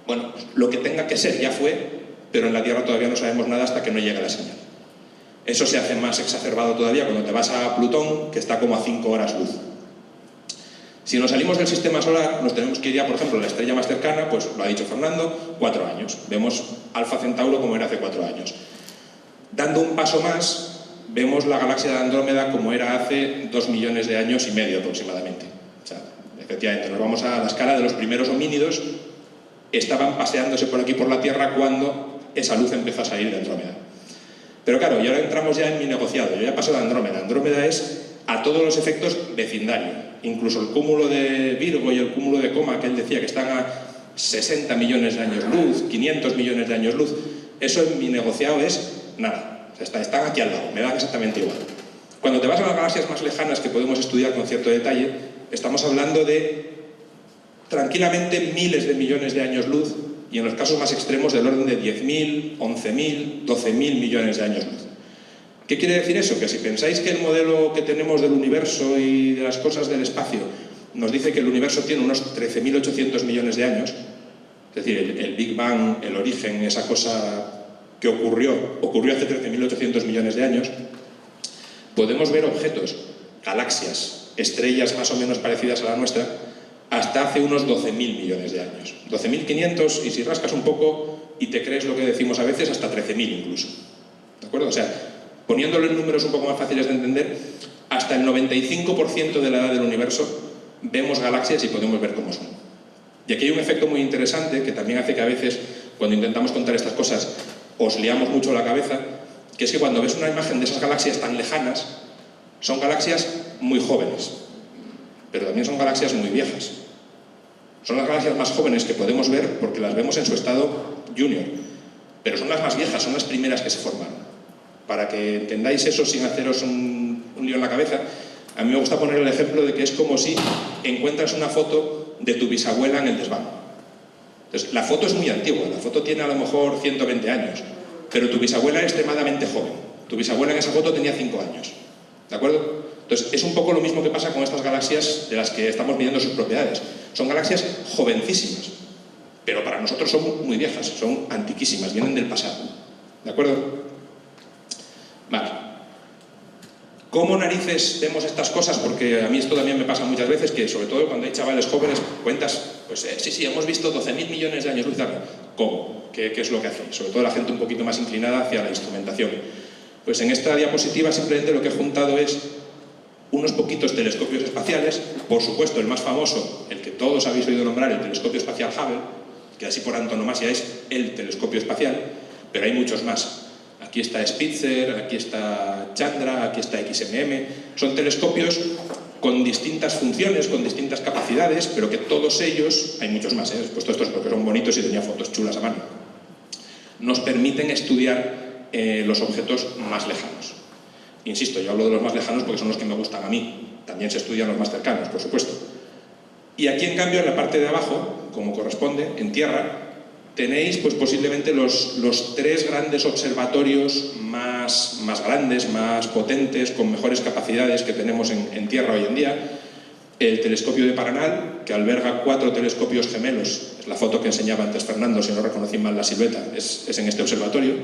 bueno, lo que tenga que ser ya fue, pero en la Tierra todavía no sabemos nada hasta que no llegue la señal. Eso se hace más exacerbado todavía cuando te vas a Plutón, que está como a 5 horas luz. Si nos salimos del sistema solar, nos tenemos que ir ya, por ejemplo, a la estrella más cercana, pues lo ha dicho Fernando, 4 años. Vemos Alfa Centauro como era hace 4 años. Dando un paso más, vemos la galaxia de Andrómeda como era hace 2 millones de años y medio aproximadamente. O sea, efectivamente, nos vamos a la escala de los primeros homínidos, estaban paseándose por aquí por la Tierra cuando esa luz empezó a salir de Andrómeda. Pero claro, y ahora entramos ya en mi negociado, yo ya paso de Andrómeda. Andrómeda es a todos los efectos vecindario, incluso el cúmulo de Virgo y el cúmulo de Coma, que él decía que están a 60 millones de años luz, 500 millones de años luz, eso en mi negociado es nada, o sea, están aquí al lado, me dan exactamente igual. Cuando te vas a las galaxias más lejanas que podemos estudiar con cierto detalle, estamos hablando de tranquilamente miles de millones de años luz y en los casos más extremos del orden de 10.000, 11.000, 12.000 millones de años luz. ¿Qué quiere decir eso? Que si pensáis que el modelo que tenemos del universo y de las cosas del espacio nos dice que el universo tiene unos 13.800 millones de años, es decir, el Big Bang, el origen, esa cosa que ocurrió hace 13.800 millones de años, podemos ver objetos, galaxias, estrellas más o menos parecidas a la nuestra, hasta hace unos 12.000 millones de años. 12.500, y si rascas un poco y te crees lo que decimos a veces, hasta 13.000 incluso. ¿De acuerdo? O sea, poniéndolo en números un poco más fáciles de entender, hasta el 95% de la edad del universo vemos galaxias y podemos ver cómo son. Y aquí hay un efecto muy interesante que también hace que a veces, cuando intentamos contar estas cosas, os liamos mucho la cabeza, que es que cuando ves una imagen de esas galaxias tan lejanas, son galaxias muy jóvenes, pero también son galaxias muy viejas. Son las galaxias más jóvenes que podemos ver porque las vemos en su estado junior, pero son las más viejas, son las primeras que se formaron. Para que entendáis eso sin haceros un lío en la cabeza, a mí me gusta poner el ejemplo de que es como si encuentras una foto de tu bisabuela en el desván. Entonces, la foto es muy antigua, la foto tiene a lo mejor 120 años, pero tu bisabuela es extremadamente joven. Tu bisabuela en esa foto tenía 5 años, ¿de acuerdo? Entonces, es un poco lo mismo que pasa con estas galaxias de las que estamos midiendo sus propiedades. Son galaxias jovencísimas, pero para nosotros son muy viejas, son antiquísimas, vienen del pasado, ¿de acuerdo? Vale. ¿Cómo narices vemos estas cosas? Porque a mí esto también me pasa muchas veces, que sobre todo cuando hay chavales jóvenes cuentas, pues sí, hemos visto 12.000 millones de años luz. ¿Cómo? ¿Qué es lo que hacen? Sobre todo la gente un poquito más inclinada hacia la instrumentación. Pues en esta diapositiva simplemente lo que he juntado es unos poquitos telescopios espaciales, por supuesto el más famoso, el que todos habéis oído nombrar, el telescopio espacial Hubble, que así por antonomasia es el telescopio espacial, pero hay muchos más. Aquí está Spitzer, aquí está Chandra, aquí está XMM. Son telescopios con distintas funciones, con distintas capacidades, pero que todos ellos, hay muchos más, he puesto estos porque son bonitos y tenía fotos chulas a mano, nos permiten estudiar los objetos más lejanos. Insisto, yo hablo de los más lejanos porque son los que me gustan a mí. También se estudian los más cercanos, por supuesto. Y aquí, en cambio, en la parte de abajo, como corresponde, en tierra, tenéis pues posiblemente los 3 grandes observatorios más grandes, más potentes, con mejores capacidades que tenemos en tierra hoy en día. El telescopio de Paranal, que alberga 4 telescopios gemelos, es la foto que enseñaba antes Fernando, si no reconocí mal la silueta, es en este observatorio,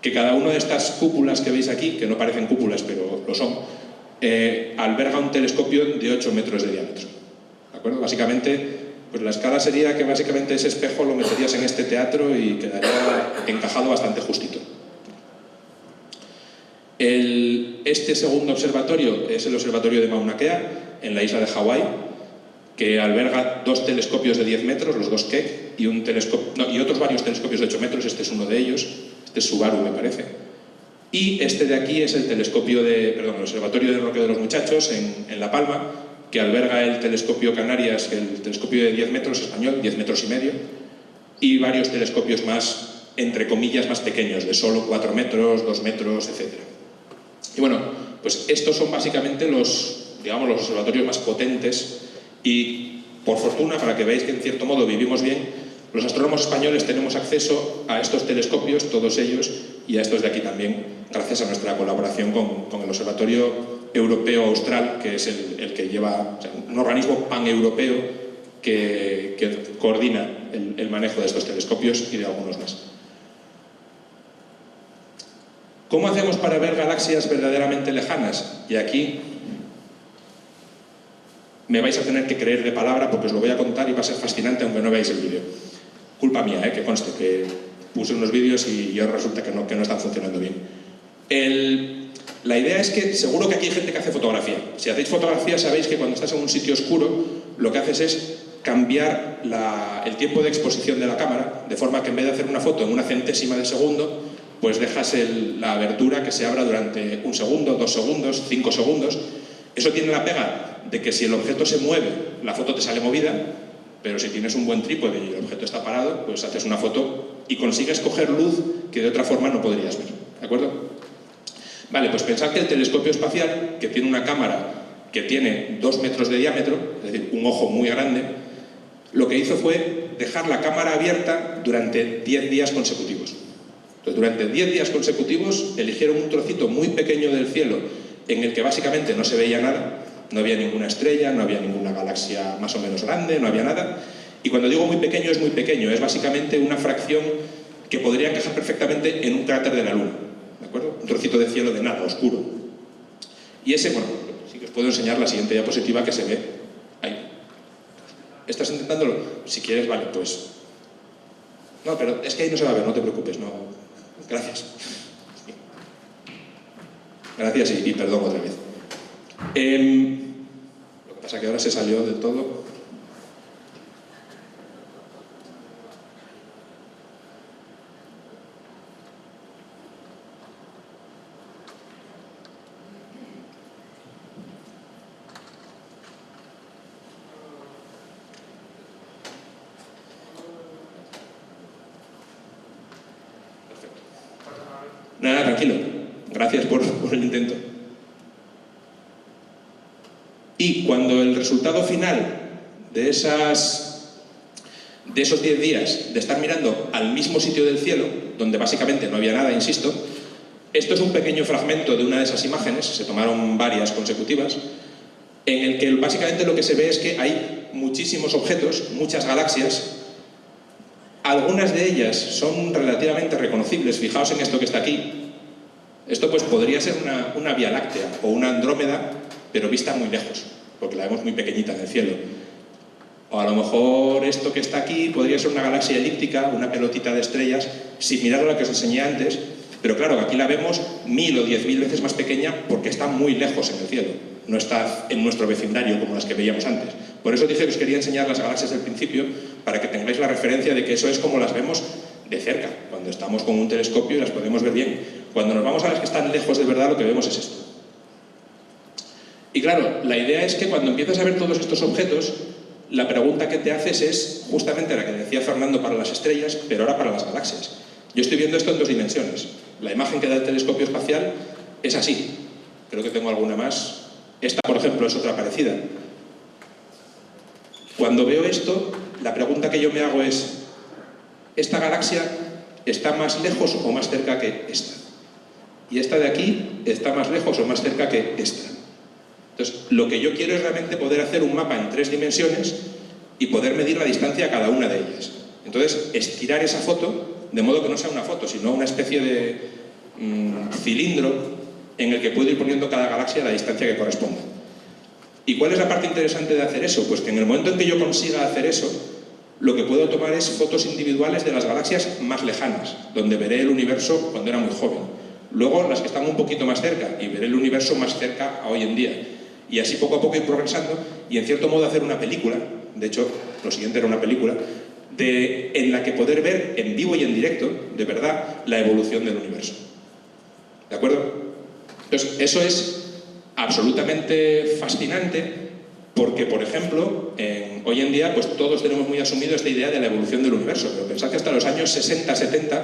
que cada una de estas cúpulas que veis aquí, que no parecen cúpulas pero lo son, alberga un telescopio de 8 metros de diámetro, ¿de acuerdo? Básicamente, pues la escala sería que básicamente ese espejo lo meterías en este teatro y quedaría encajado bastante justito. Este segundo observatorio es el observatorio de Mauna Kea, en la isla de Hawái, que alberga 2 telescopios de 10 metros, los 2 Keck, y otros varios telescopios de 8 metros, este es uno de ellos, este es Subaru me parece. Y este de aquí es el observatorio de Roque de los Muchachos, en La Palma, que alberga el telescopio Canarias, el telescopio de 10 metros español, 10 metros y medio, y varios telescopios más, entre comillas, más pequeños, de solo 4 metros, 2 metros, etc. Y bueno, pues estos son básicamente los observatorios más potentes y, por fortuna, para que veáis que en cierto modo vivimos bien, los astrónomos españoles tenemos acceso a estos telescopios, todos ellos, y a estos de aquí también, gracias a nuestra colaboración con el Observatorio Europeo Austral, que es el que lleva, un organismo paneuropeo que coordina el manejo de estos telescopios y de algunos más. ¿Cómo hacemos para ver galaxias verdaderamente lejanas? Y aquí me vais a tener que creer de palabra porque os lo voy a contar y va a ser fascinante aunque no veáis el vídeo. Culpa mía, que conste que puse unos vídeos y ahora resulta que no están funcionando bien. La idea es que seguro que aquí hay gente que hace fotografía. Si hacéis fotografía sabéis que cuando estás en un sitio oscuro lo que haces es cambiar el tiempo de exposición de la cámara, de forma que en vez de hacer una foto en una centésima de segundo, pues dejas la abertura que se abra durante 1 segundo, 2 segundos, 5 segundos. Eso tiene la pega de que si el objeto se mueve, la foto te sale movida, pero si tienes un buen trípode y el objeto está parado, pues haces una foto y consigues coger luz que de otra forma no podrías ver, ¿de acuerdo? Vale, pues pensad que el telescopio espacial, que tiene una cámara que tiene 2 metros de diámetro, es decir, un ojo muy grande, lo que hizo fue dejar la cámara abierta durante 10 días consecutivos. Entonces, durante 10 días consecutivos eligieron un trocito muy pequeño del cielo en el que básicamente no se veía nada, no había ninguna estrella, no había ninguna galaxia más o menos grande, no había nada. Y cuando digo muy pequeño, es muy pequeño, es básicamente una fracción que podría encajar perfectamente en un cráter de la Luna, ¿de acuerdo? Un trocito de cielo de nada, oscuro. Y ese, bueno, sí que os puedo enseñar la siguiente diapositiva que se ve ahí. ¿Estás intentándolo? Si quieres, vale, pues... No, pero es que ahí no se va a ver, no te preocupes, no... Gracias. Gracias y perdón otra vez. Lo que pasa es que ahora se salió del todo. tranquilo. Gracias por el intento. Y cuando el resultado final de esos 10 días de estar mirando al mismo sitio del cielo, donde básicamente no había nada, insisto, esto es un pequeño fragmento de una de esas imágenes, se tomaron varias consecutivas, en el que básicamente lo que se ve es que hay muchísimos objetos, muchas galaxias. Algunas de ellas son relativamente reconocibles. Fijaos en esto que está aquí. Esto pues podría ser una Vía Láctea o una Andrómeda, pero vista muy lejos, porque la vemos muy pequeñita en el cielo. O a lo mejor esto que está aquí podría ser una galaxia elíptica, una pelotita de estrellas, sin mirar la que os enseñé antes, pero claro, aquí la vemos 1000 o 10.000 veces más pequeña porque está muy lejos en el cielo, no está en nuestro vecindario como las que veíamos antes. Por eso dije que os quería enseñar las galaxias del principio, para que tengáis la referencia de que eso es como las vemos de cerca, cuando estamos con un telescopio y las podemos ver bien. Cuando nos vamos a las que están lejos de verdad, lo que vemos es esto. Y claro, la idea es que cuando empiezas a ver todos estos objetos, la pregunta que te haces es justamente la que decía Fernando para las estrellas, pero ahora para las galaxias. Yo estoy viendo esto en 2 dimensiones. La imagen que da el telescopio espacial es así. Creo que tengo alguna más. Esta, por ejemplo, es otra parecida. Cuando veo esto, la pregunta que yo me hago es: ¿esta galaxia está más lejos o más cerca que esta? Y esta de aquí está más lejos o más cerca que esta. Entonces, lo que yo quiero es realmente poder hacer un mapa en 3 dimensiones y poder medir la distancia a cada una de ellas. Entonces, estirar esa foto, de modo que no sea una foto, sino una especie de cilindro en el que puedo ir poniendo cada galaxia a la distancia que corresponda. ¿Y cuál es la parte interesante de hacer eso? Pues que en el momento en que yo consiga hacer eso, lo que puedo tomar es fotos individuales de las galaxias más lejanas, donde veré el universo cuando era muy joven. Luego las que están un poquito más cerca, y veré el universo más cerca a hoy en día. Y así poco a poco ir progresando y en cierto modo hacer una película, de hecho lo siguiente era una película, en la que poder ver en vivo y en directo, de verdad, la evolución del universo. ¿De acuerdo? Entonces, eso es absolutamente fascinante porque, por ejemplo, hoy en día pues todos tenemos muy asumido esta idea de la evolución del universo, pero pensad que hasta los años 60-70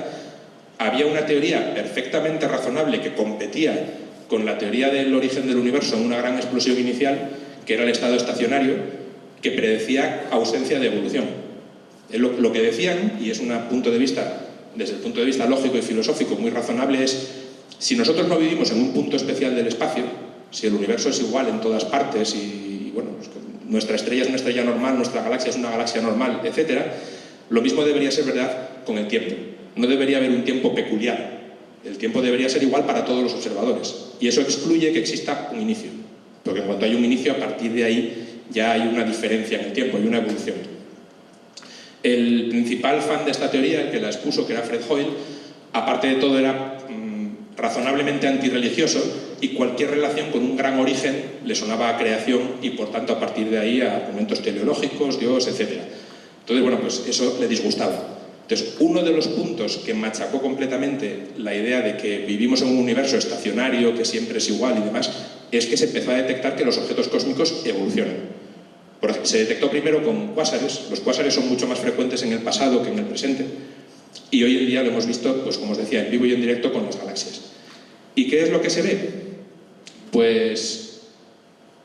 había una teoría perfectamente razonable que competía con la teoría del origen del universo en una gran explosión inicial, que era el estado estacionario, que predecía ausencia de evolución. Lo que decían, y es un punto de vista, desde el punto de vista lógico y filosófico muy razonable, es: si nosotros no vivimos en un punto especial del espacio, si el universo es igual en todas partes y bueno, pues nuestra estrella es una estrella normal, nuestra galaxia es una galaxia normal, etc., lo mismo debería ser verdad con el tiempo. No debería haber un tiempo peculiar. El tiempo debería ser igual para todos los observadores. Y eso excluye que exista un inicio. Porque en cuanto hay un inicio, a partir de ahí ya hay una diferencia en el tiempo, hay una evolución. El principal fan de esta teoría, el que la expuso, que era Fred Hoyle, aparte de todo era razonablemente antirreligioso, y cualquier relación con un gran origen le sonaba a creación y por tanto a partir de ahí a argumentos teleológicos, Dios, etc. Entonces, bueno, pues eso le disgustaba. Entonces, uno de los puntos que machacó completamente la idea de que vivimos en un universo estacionario, que siempre es igual y demás, es que se empezó a detectar que los objetos cósmicos evolucionan. Se detectó primero con cuásares. Los cuásares son mucho más frecuentes en el pasado que en el presente, y hoy en día lo hemos visto, pues como os decía, en vivo y en directo con las galaxias. ¿Y qué es lo que se ve? Pues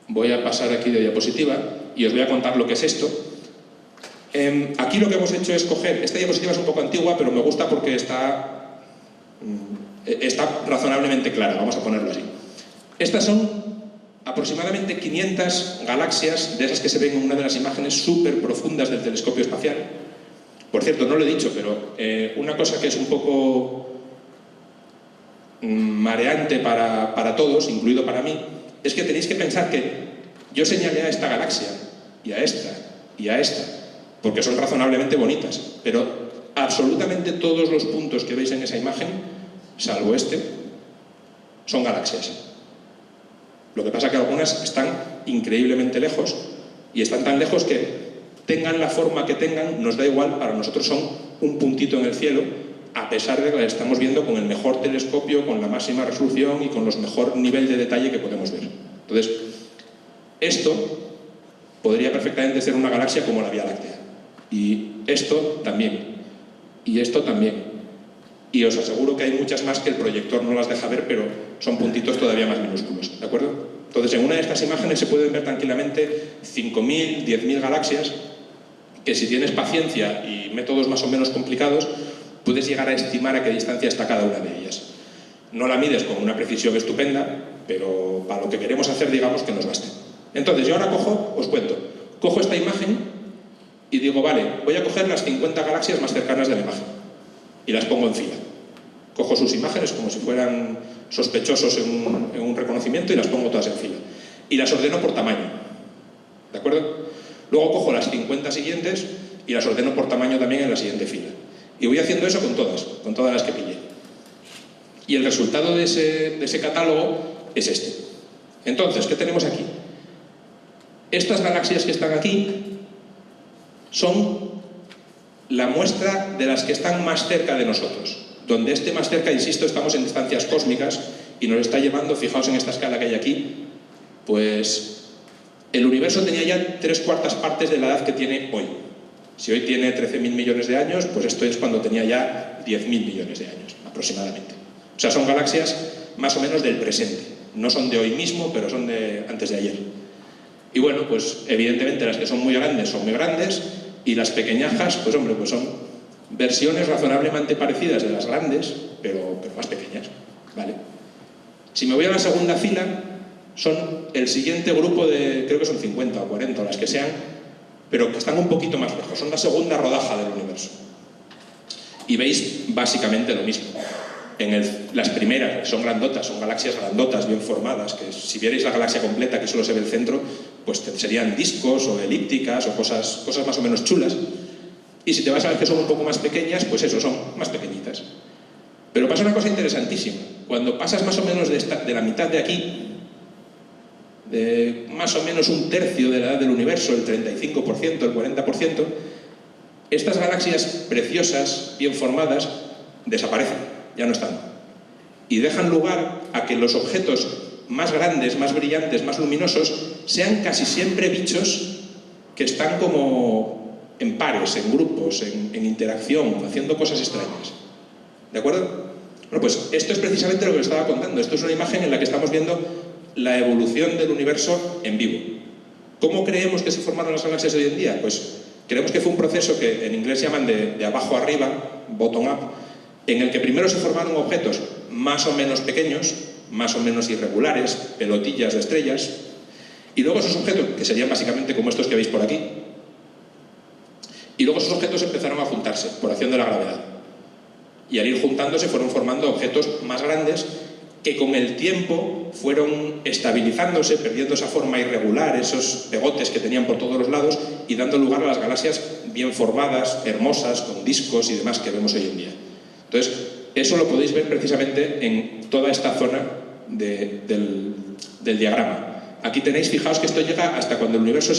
voy a pasar aquí de diapositiva y os voy a contar lo que es esto. Aquí lo que hemos hecho es coger, esta diapositiva es un poco antigua, pero me gusta porque está razonablemente clara, vamos a ponerlo así. Estas son aproximadamente 500 galaxias de esas que se ven en una de las imágenes súper profundas del telescopio espacial. Por cierto, no lo he dicho, pero una cosa que es un poco mareante para todos, incluido para mí, es que tenéis que pensar que yo señalé a esta galaxia y a esta y a esta, porque son razonablemente bonitas, pero absolutamente todos los puntos que veis en esa imagen, salvo este, son galaxias. Lo que pasa es que algunas están increíblemente lejos, y están tan lejos que tengan la forma que tengan, nos da igual, para nosotros son un puntito en el cielo, a pesar de que las estamos viendo con el mejor telescopio, con la máxima resolución y con los mejor nivel de detalle que podemos ver. Entonces, esto podría perfectamente ser una galaxia como la Vía Láctea. Y esto también. Y esto también. y os aseguro que hay muchas más que el proyector no las deja ver, pero son puntitos todavía más minúsculos, ¿de acuerdo? Entonces, en una de estas imágenes se pueden ver tranquilamente 5.000, 10.000 galaxias que, si tienes paciencia y métodos más o menos complicados, puedes llegar a estimar a qué distancia está cada una de ellas. No la mides con una precisión estupenda, pero para lo que queremos hacer, digamos que nos basta. Entonces, yo ahora os cuento, cojo esta imagen y digo, vale, voy a coger las 50 galaxias más cercanas de la imagen y las pongo en fila. Cojo sus imágenes como si fueran sospechosos en un reconocimiento y las pongo todas en fila. Y las ordeno por tamaño, ¿de acuerdo? Luego cojo las 50 siguientes y las ordeno por tamaño también en la siguiente fila. Y voy haciendo eso con todas las que pillé. Y el resultado de ese catálogo es este. Entonces, ¿qué tenemos aquí? Estas galaxias que están aquí son la muestra de las que están más cerca de nosotros. Donde esté más cerca, insisto, estamos en distancias cósmicas y nos está llevando, fijaos en esta escala que hay aquí, pues el universo tenía ya 3/4 partes de la edad que tiene hoy. Si hoy tiene 13.000 millones de años, pues esto es cuando tenía ya 10.000 millones de años, aproximadamente. O sea, son galaxias más o menos del presente. No son de hoy mismo, pero son de antes de ayer. Y bueno, pues evidentemente las que son muy grandes, y las pequeñajas, pues hombre, pues son versiones razonablemente parecidas de las grandes, pero más pequeñas, ¿vale? Si me voy a la segunda fila, son el siguiente grupo de, creo que son 50 o 40 o las que sean, pero que están un poquito más lejos, son la segunda rodaja del universo. Y veis básicamente lo mismo. Las primeras son grandotas, son galaxias grandotas, bien formadas, que si vierais la galaxia completa, que solo se ve el centro, pues serían discos o elípticas o cosas más o menos chulas. Y si te vas a ver que son un poco más pequeñas, pues eso, son más pequeñitas. Pero pasa una cosa interesantísima. Cuando pasas más o menos de la mitad de aquí, de más o menos un tercio de la edad del universo, el 35%, el 40%, estas galaxias preciosas, bien formadas, desaparecen, ya no están. Y dejan lugar a que los objetos más grandes, más brillantes, más luminosos, sean casi siempre bichos que están como en pares, en grupos, en interacción, haciendo cosas extrañas. ¿De acuerdo? Bueno, pues esto es precisamente lo que os estaba contando. Esto es una imagen en la que estamos viendo la evolución del universo en vivo. ¿Cómo creemos que se formaron las galaxias de hoy en día? Pues creemos que fue un proceso que en inglés llaman de abajo arriba, bottom up, en el que primero se formaron objetos más o menos pequeños, más o menos irregulares, pelotillas de estrellas, y luego esos objetos, que serían básicamente como estos que veis por aquí, y luego esos objetos empezaron a juntarse por acción de la gravedad. Y al ir juntándose fueron formando objetos más grandes que con el tiempo fueron estabilizándose, perdiendo esa forma irregular, esos pegotes que tenían por todos los lados, y dando lugar a las galaxias bien formadas, hermosas, con discos y demás que vemos hoy en día. Entonces, eso lo podéis ver precisamente en toda esta zona del diagrama. Aquí tenéis, fijaos que esto llega hasta cuando el universo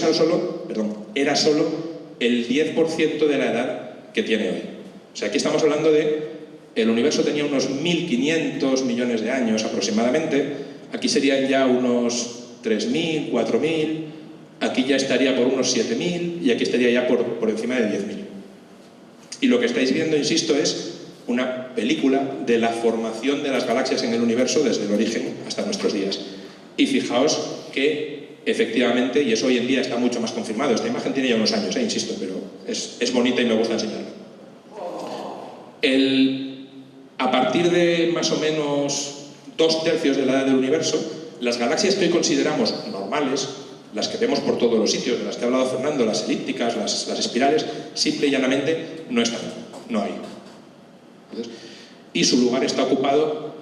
era solo el 10% de la edad que tiene hoy. O sea, aquí estamos hablando el universo tenía unos 1.500 millones de años aproximadamente, aquí serían ya unos 3.000, 4.000, aquí ya estaría por unos 7.000 y aquí estaría ya por encima de 10.000. Y lo que estáis viendo, insisto, es una película de la formación de las galaxias en el universo desde el origen hasta nuestros días. Y fijaos que efectivamente, y eso hoy en día está mucho más confirmado, esta imagen tiene ya unos años, insisto, pero es bonita y me gusta enseñarla. A partir de más o menos 2/3 de la edad del universo, las galaxias que hoy consideramos normales, las que vemos por todos los sitios, de las que ha hablado Fernando, las elípticas, las espirales, simple y llanamente no están, no hay. Entonces, y su lugar está ocupado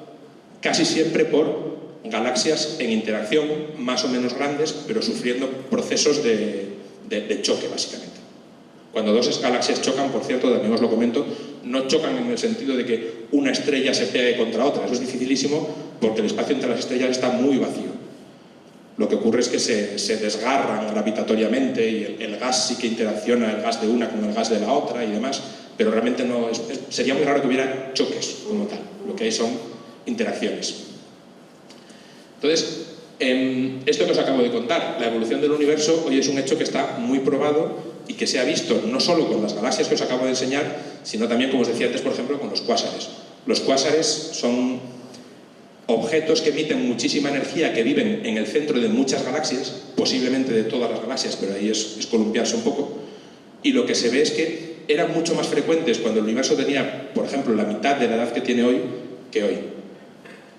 casi siempre por galaxias en interacción, más o menos grandes, pero sufriendo procesos de choque, básicamente. Cuando dos galaxias chocan, por cierto, también os lo comento, no chocan en el sentido de que una estrella se pegue contra otra. Eso es dificilísimo porque el espacio entre las estrellas está muy vacío. Lo que ocurre es que se desgarran gravitatoriamente y el gas sí que interacciona, el gas de una con el gas de la otra y demás, pero realmente no sería muy raro que hubiera choques como tal. Lo que hay son interacciones. Entonces, esto que os acabo de contar, la evolución del universo, hoy es un hecho que está muy probado y que se ha visto no solo con las galaxias que os acabo de enseñar, sino también, como os decía antes, por ejemplo, con los cuásares. Los cuásares son objetos que emiten muchísima energía, que viven en el centro de muchas galaxias, posiblemente de todas las galaxias, pero ahí es columpiarse un poco, y lo que se ve es que eran mucho más frecuentes cuando el universo tenía, por ejemplo, la mitad de la edad que tiene hoy, que hoy.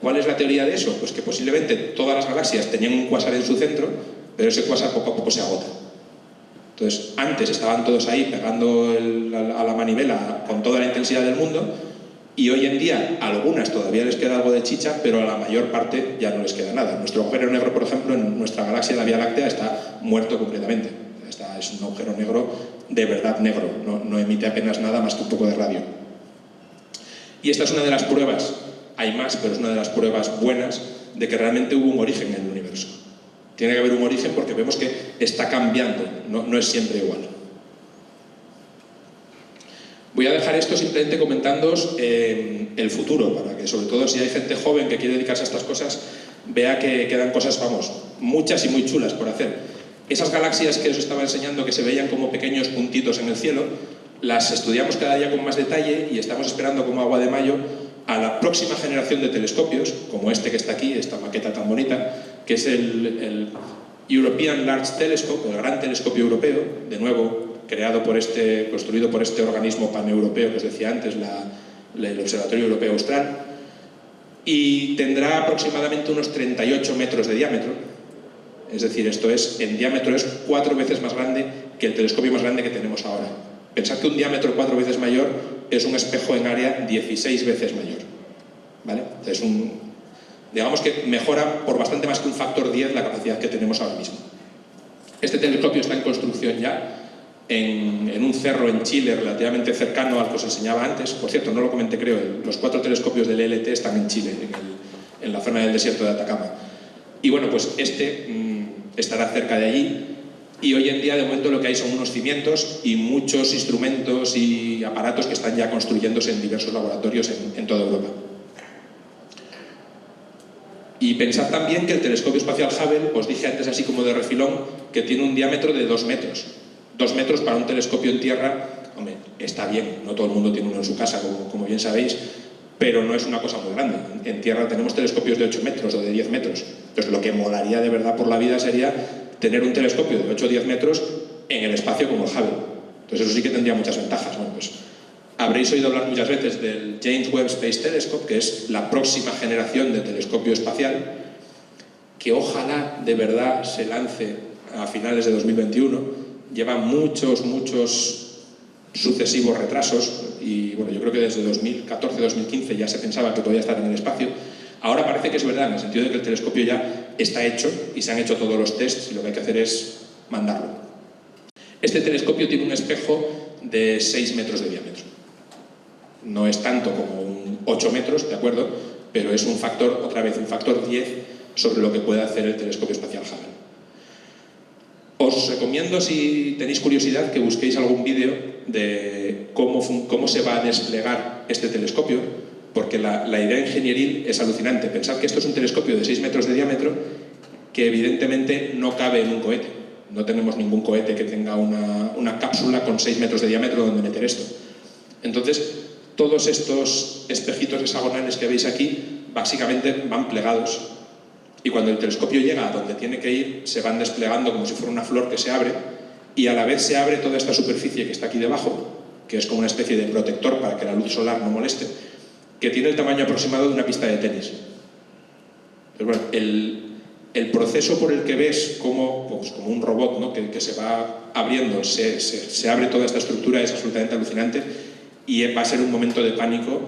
¿Cuál es la teoría de eso? Pues que posiblemente todas las galaxias tenían un cuásar en su centro, pero ese cuásar poco a poco se agota. Entonces, antes estaban todos ahí pegando a la manivela con toda la intensidad del mundo, y hoy en día a algunas todavía les queda algo de chicha, pero a la mayor parte ya no les queda nada. Nuestro agujero negro, por ejemplo, en nuestra galaxia, la Vía Láctea, está muerto completamente. Es un agujero negro de verdad negro, no emite apenas nada más que un poco de radio. Y esta es una de las pruebas, hay más, pero es una de las pruebas buenas de que realmente hubo un origen en el universo. Tiene que haber un origen porque vemos que está cambiando, no es siempre igual. Voy a dejar esto simplemente comentándoos el futuro, para que sobre todo si hay gente joven que quiere dedicarse a estas cosas, vea que quedan cosas, vamos, muchas y muy chulas por hacer. Esas galaxias que os estaba enseñando que se veían como pequeños puntitos en el cielo, las estudiamos cada día con más detalle y estamos esperando como agua de mayo a la próxima generación de telescopios, como este que está aquí, esta maqueta tan bonita, que es el European Large Telescope, el Gran Telescopio Europeo, de nuevo construido por este organismo paneuropeo que os decía antes, el Observatorio Europeo Austral, y tendrá aproximadamente unos 38 metros de diámetro. Es decir, en diámetro es 4 veces más grande que el telescopio más grande que tenemos ahora. Pensad que un diámetro 4 veces mayor es un espejo en área 16 veces mayor. ¿Vale? Entonces, digamos que mejora por bastante más que un factor 10 la capacidad que tenemos ahora mismo. Este telescopio está en construcción ya en un cerro en Chile relativamente cercano al que os enseñaba antes. Por cierto, no lo comenté creo, los 4 telescopios del LT están en Chile, en la zona del desierto de Atacama. Y bueno, pues estará cerca de allí, y hoy en día de momento lo que hay son unos cimientos y muchos instrumentos y aparatos que están ya construyéndose en diversos laboratorios en toda Europa. Y pensad también que el telescopio espacial Hubble, os dije antes así como de refilón, que tiene un diámetro de 2 metros. 2 metros para un telescopio en tierra, hombre, está bien, no todo el mundo tiene uno en su casa, como bien sabéis, pero no es una cosa muy grande. En tierra tenemos telescopios de 8 metros o de 10 metros. Entonces lo que molaría de verdad por la vida sería tener un telescopio de 8 o 10 metros en el espacio como el Hubble. Entonces eso sí que tendría muchas ventajas. Bueno, pues habréis oído hablar muchas veces del James Webb Space Telescope, que es la próxima generación de telescopio espacial, que ojalá de verdad se lance a finales de 2021. Lleva muchos sucesivos retrasos y bueno, yo creo que desde 2014-2015 ya se pensaba que podía estar en el espacio. Ahora parece que es verdad, en el sentido de que el telescopio ya está hecho y se han hecho todos los tests y lo que hay que hacer es mandarlo. Este telescopio tiene un espejo de 6 metros de diámetro. No es tanto como un 8 metros, ¿de acuerdo? Pero es un factor 10 sobre lo que puede hacer el telescopio espacial Hubble. Os recomiendo, si tenéis curiosidad, que busquéis algún vídeo de cómo se va a desplegar este telescopio, porque la idea ingenieril es alucinante. Pensad que esto es un telescopio de 6 metros de diámetro que evidentemente no cabe en un cohete. No tenemos ningún cohete que tenga una cápsula con 6 metros de diámetro donde meter esto. Entonces, todos estos espejitos hexagonales que veis aquí básicamente van plegados. Y cuando el telescopio llega a donde tiene que ir, se van desplegando como si fuera una flor que se abre, y a la vez se abre toda esta superficie que está aquí debajo, que es como una especie de protector para que la luz solar no moleste, que tiene el tamaño aproximado de una pista de tenis. Pero bueno, el proceso por el que ves como un robot, ¿no? que se va abriendo, se abre toda esta estructura, es absolutamente alucinante, y va a ser un momento de pánico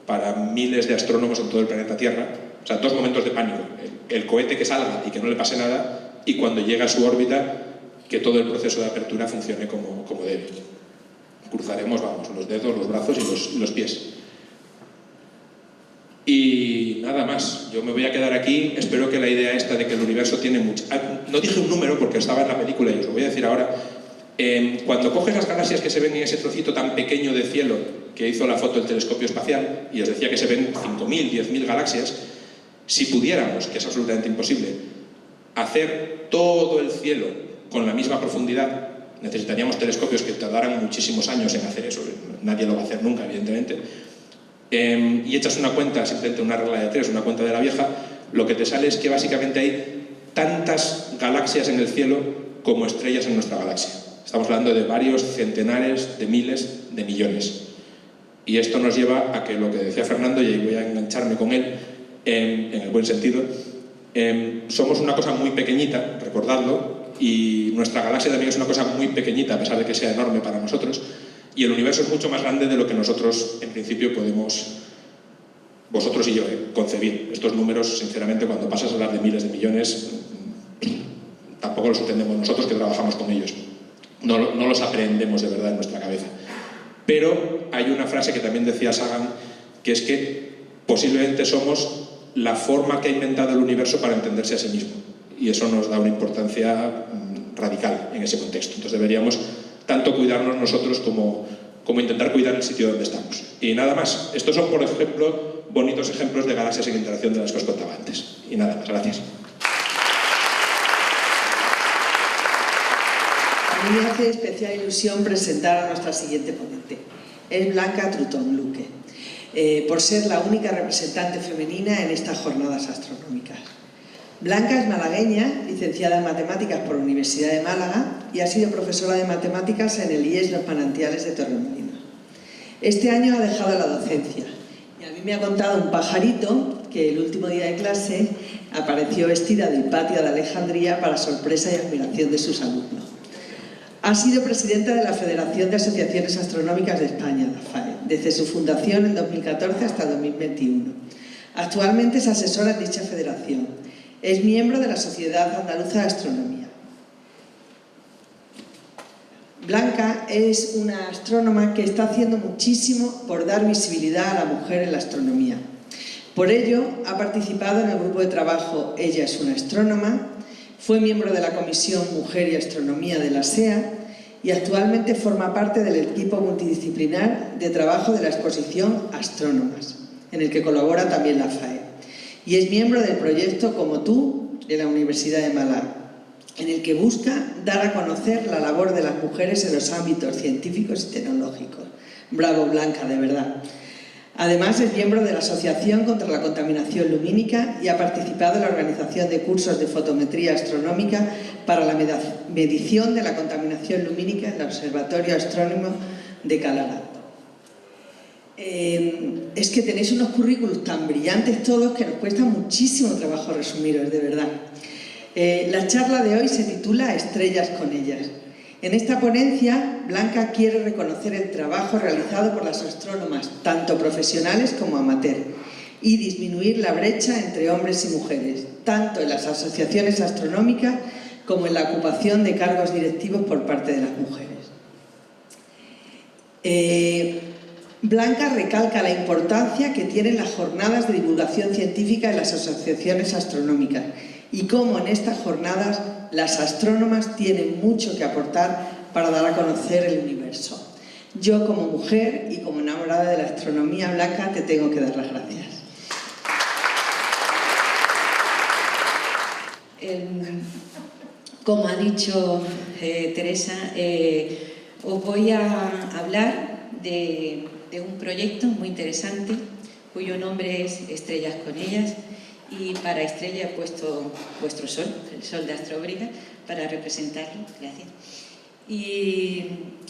para miles de astrónomos en todo el planeta Tierra. O sea, 2 momentos de pánico. El cohete que salga y que no le pase nada, y cuando llega a su órbita, que todo el proceso de apertura funcione como debe. Cruzaremos, los dedos, los brazos y los pies. Y nada más, yo me voy a quedar aquí. Espero que la idea esta de que el universo tiene mucho... no dije un número porque estaba en la película y os lo voy a decir ahora. Cuando coges las galaxias que se ven en ese trocito tan pequeño de cielo que hizo la foto del telescopio espacial, y os decía que se ven 5.000, 10.000 galaxias, si pudiéramos, que es absolutamente imposible, hacer todo el cielo con la misma profundidad, necesitaríamos telescopios que tardaran muchísimos años en hacer eso. Nadie lo va a hacer nunca, evidentemente. y echas una cuenta, simplemente una regla de 3, una cuenta de la vieja, lo que te sale es que básicamente hay tantas galaxias en el cielo como estrellas en nuestra galaxia. Estamos hablando de varios centenares de miles de millones. Y esto nos lleva a que lo que decía Fernando, y ahí voy a engancharme con él, en el buen sentido, somos una cosa muy pequeñita, recordadlo, y nuestra galaxia también es una cosa muy pequeñita, a pesar de que sea enorme para nosotros, y el universo es mucho más grande de lo que nosotros, en principio, podemos, vosotros y yo, concebir. Estos números, sinceramente, cuando pasas a hablar de miles de millones, tampoco los entendemos nosotros que trabajamos con ellos. No los aprendemos de verdad en nuestra cabeza. Pero hay una frase que también decía Sagan, que es que posiblemente somos la forma que ha inventado el universo para entenderse a sí mismo. Y eso nos da una importancia radical en ese contexto. Entonces deberíamos tanto cuidarnos nosotros como intentar cuidar el sitio donde estamos. Y nada más. Estos son, por ejemplo, bonitos ejemplos de galaxias en interacción de las que os contaba antes. Y nada más. Gracias. A mí me hace especial ilusión presentar a nuestra siguiente ponente. Es Blanca Trutón-Luque, por ser la única representante femenina en estas jornadas astronómicas. Blanca es malagueña, licenciada en Matemáticas por la Universidad de Málaga y ha sido profesora de Matemáticas en el IES Los Manantiales de Torremolinos. Este año ha dejado la docencia y a mí me ha contado un pajarito que el último día de clase apareció vestida del patio de Alejandría para sorpresa y admiración de sus alumnos. Ha sido presidenta de la Federación de Asociaciones Astronómicas de España, la FAE, desde su fundación en 2014 hasta 2021. Actualmente es asesora en dicha federación. Es miembro de la Sociedad Andaluza de Astronomía. Blanca es una astrónoma que está haciendo muchísimo por dar visibilidad a la mujer en la astronomía. Por ello, ha participado en el grupo de trabajo Ella es una astrónoma, fue miembro de la Comisión Mujer y Astronomía de la SEA y actualmente forma parte del equipo multidisciplinar de trabajo de la exposición Astrónomas, en el que colabora también la FAE. Y es miembro del proyecto Como tú, de la Universidad de Málaga, en el que busca dar a conocer la labor de las mujeres en los ámbitos científicos y tecnológicos. Bravo, Blanca, de verdad. Además, es miembro de la Asociación contra la Contaminación Lumínica y ha participado en la organización de cursos de fotometría astronómica para la medición de la contaminación lumínica en el Observatorio Astrónomo de Calarata. Es que tenéis unos currículos tan brillantes todos que nos cuesta muchísimo trabajo resumiros, de verdad. La charla de hoy se titula Estrellas con ellas. En esta ponencia, Blanca quiere reconocer el trabajo realizado por las astrónomas, tanto profesionales como amateur, y disminuir la brecha entre hombres y mujeres, tanto en las asociaciones astronómicas como en la ocupación de cargos directivos por parte de las mujeres. Blanca recalca la importancia que tienen las jornadas de divulgación científica en las asociaciones astronómicas y cómo en estas jornadas las astrónomas tienen mucho que aportar para dar a conocer el universo. Yo, como mujer y como enamorada de la astronomía, Blanca, te tengo que dar las gracias. Como ha dicho Teresa, os voy a hablar de un proyecto muy interesante cuyo nombre es Estrellas con ellas, y para estrella he puesto vuestro sol, el sol de Astróbriga, para representarlo. Gracias. Y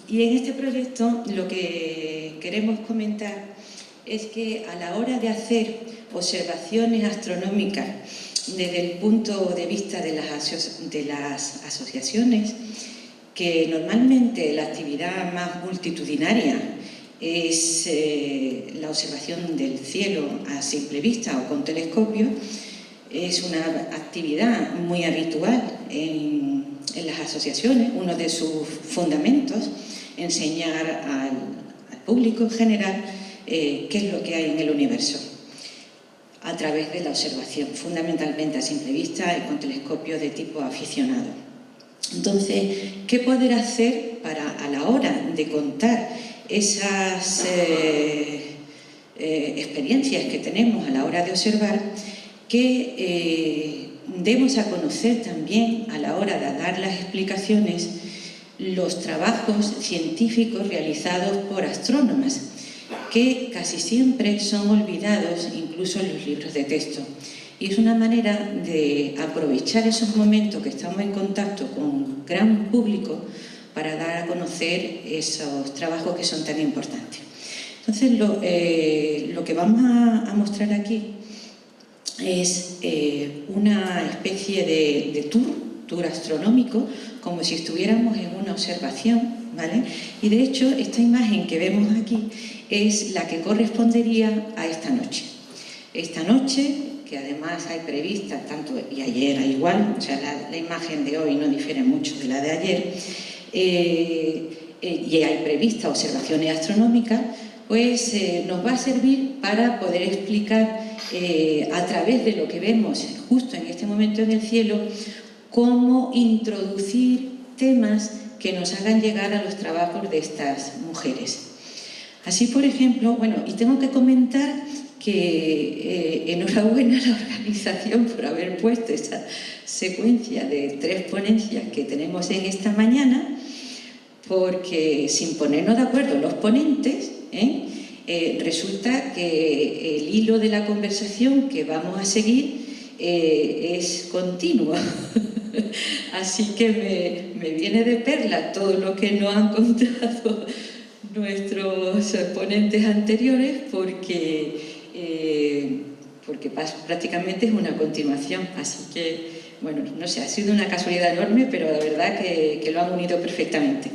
en este proyecto lo que queremos comentar es que a la hora de hacer observaciones astronómicas desde el punto de vista de las asociaciones, que normalmente la actividad más multitudinaria es la observación del cielo a simple vista o con telescopio, es una actividad muy habitual en las asociaciones. Uno de sus fundamentos, enseñar al público en general qué es lo que hay en el universo a través de la observación, fundamentalmente a simple vista y con telescopio de tipo aficionado. Entonces, ¿qué poder hacer para, a la hora de contar esas experiencias que tenemos a la hora de observar, que demos a conocer también a la hora de dar las explicaciones los trabajos científicos realizados por astrónomas, que casi siempre son olvidados incluso en los libros de texto. Y es una manera de aprovechar esos momentos que estamos en contacto con un gran público para dar a conocer esos trabajos que son tan importantes. Entonces, lo que vamos a mostrar aquí es una especie de tour astronómico, como si estuviéramos en una observación, ¿vale? Y de hecho, esta imagen que vemos aquí es la que correspondería a esta noche. Esta noche, que además hay prevista, tanto y ayer igual, o sea, la imagen de hoy no difiere mucho de la de ayer, y hay prevista observaciones astronómicas, pues nos va a servir para poder explicar a través de lo que vemos justo en este momento en el cielo, cómo introducir temas que nos hagan llegar a los trabajos de estas mujeres. Así, por ejemplo, bueno, y tengo que comentar que enhorabuena a la organización por haber puesto esta secuencia de 3 ponencias que tenemos en esta mañana, porque sin ponernos de acuerdo los ponentes, resulta que el hilo de la conversación que vamos a seguir es continuo. Así que me viene de perla todo lo que nos han contado nuestros ponentes anteriores, porque prácticamente es una continuación. Así que, bueno, no sé, ha sido una casualidad enorme, pero la verdad que lo han unido perfectamente.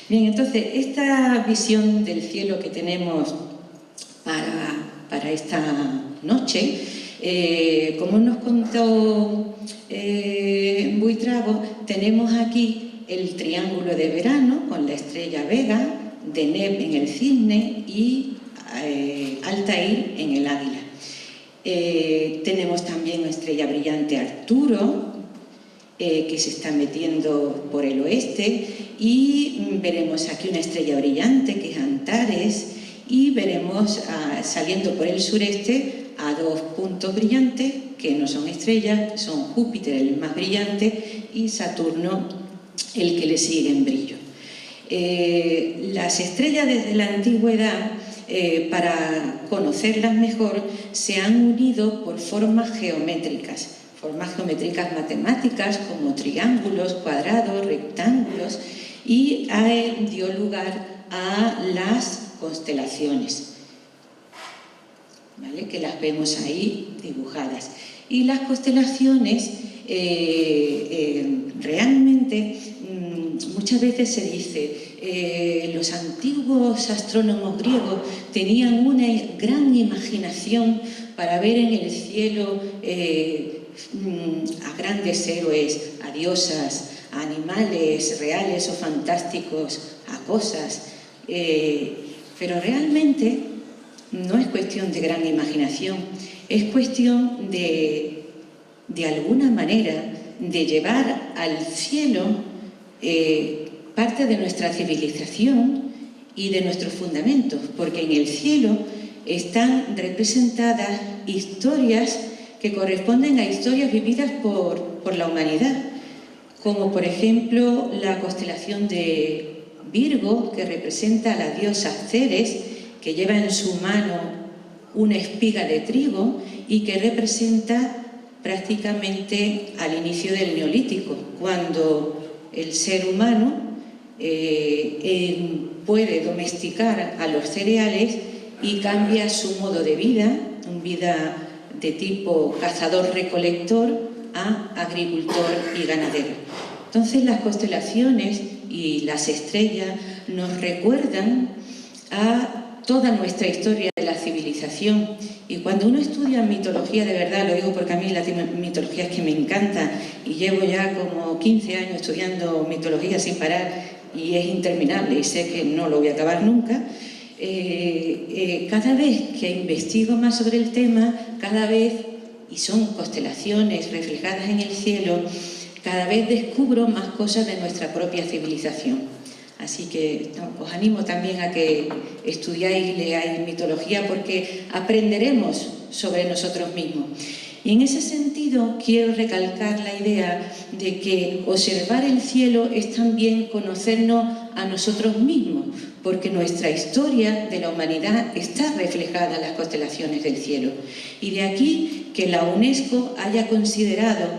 Bien, entonces, esta visión del cielo que tenemos para esta noche, como nos contó Buitrago, tenemos aquí el triángulo de verano con la estrella Vega, Deneb en el cisne y Altair en el águila. Tenemos también la estrella brillante Arturo, que se está metiendo por el oeste, y veremos aquí una estrella brillante que es Antares, y veremos saliendo por el sureste a 2 puntos brillantes que no son estrellas, son Júpiter el más brillante y Saturno el que le sigue en brillo. Las estrellas desde la antigüedad, para conocerlas mejor, se han unido por formas geométricas matemáticas como triángulos, cuadrados, rectángulos, y dio lugar a las constelaciones, ¿vale? Que las vemos ahí dibujadas. Y las constelaciones realmente muchas veces se dice los antiguos astrónomos griegos tenían una gran imaginación para ver en el cielo a grandes héroes, a diosas, a animales reales o fantásticos, a cosas, pero realmente no es cuestión de gran imaginación, es cuestión de alguna manera de llevar al cielo parte de nuestra civilización y de nuestros fundamentos, porque en el cielo están representadas historias que corresponden a historias vividas por la humanidad, como por ejemplo la constelación de Virgo, que representa a la diosa Ceres, que lleva en su mano una espiga de trigo y que representa prácticamente al inicio del Neolítico, cuando el ser humano puede domesticar a los cereales y cambia su modo de vida, una vida de tipo cazador-recolector a agricultor y ganadero. Entonces las constelaciones y las estrellas nos recuerdan a toda nuestra historia de la civilización, y cuando uno estudia mitología, de verdad, lo digo porque a mí la mitología es que me encanta y llevo ya como 15 años estudiando mitología sin parar y es interminable y sé que no lo voy a acabar nunca. Cada vez que investigo más sobre el tema, cada vez, y son constelaciones reflejadas en el cielo, cada vez descubro más cosas de nuestra propia civilización. Así que os animo también a que estudiáis y leáis mitología, porque aprenderemos sobre nosotros mismos. Y en ese sentido quiero recalcar la idea de que observar el cielo es también conocernos a nosotros mismos, porque nuestra historia de la humanidad está reflejada en las constelaciones del cielo. Y de aquí que la UNESCO haya considerado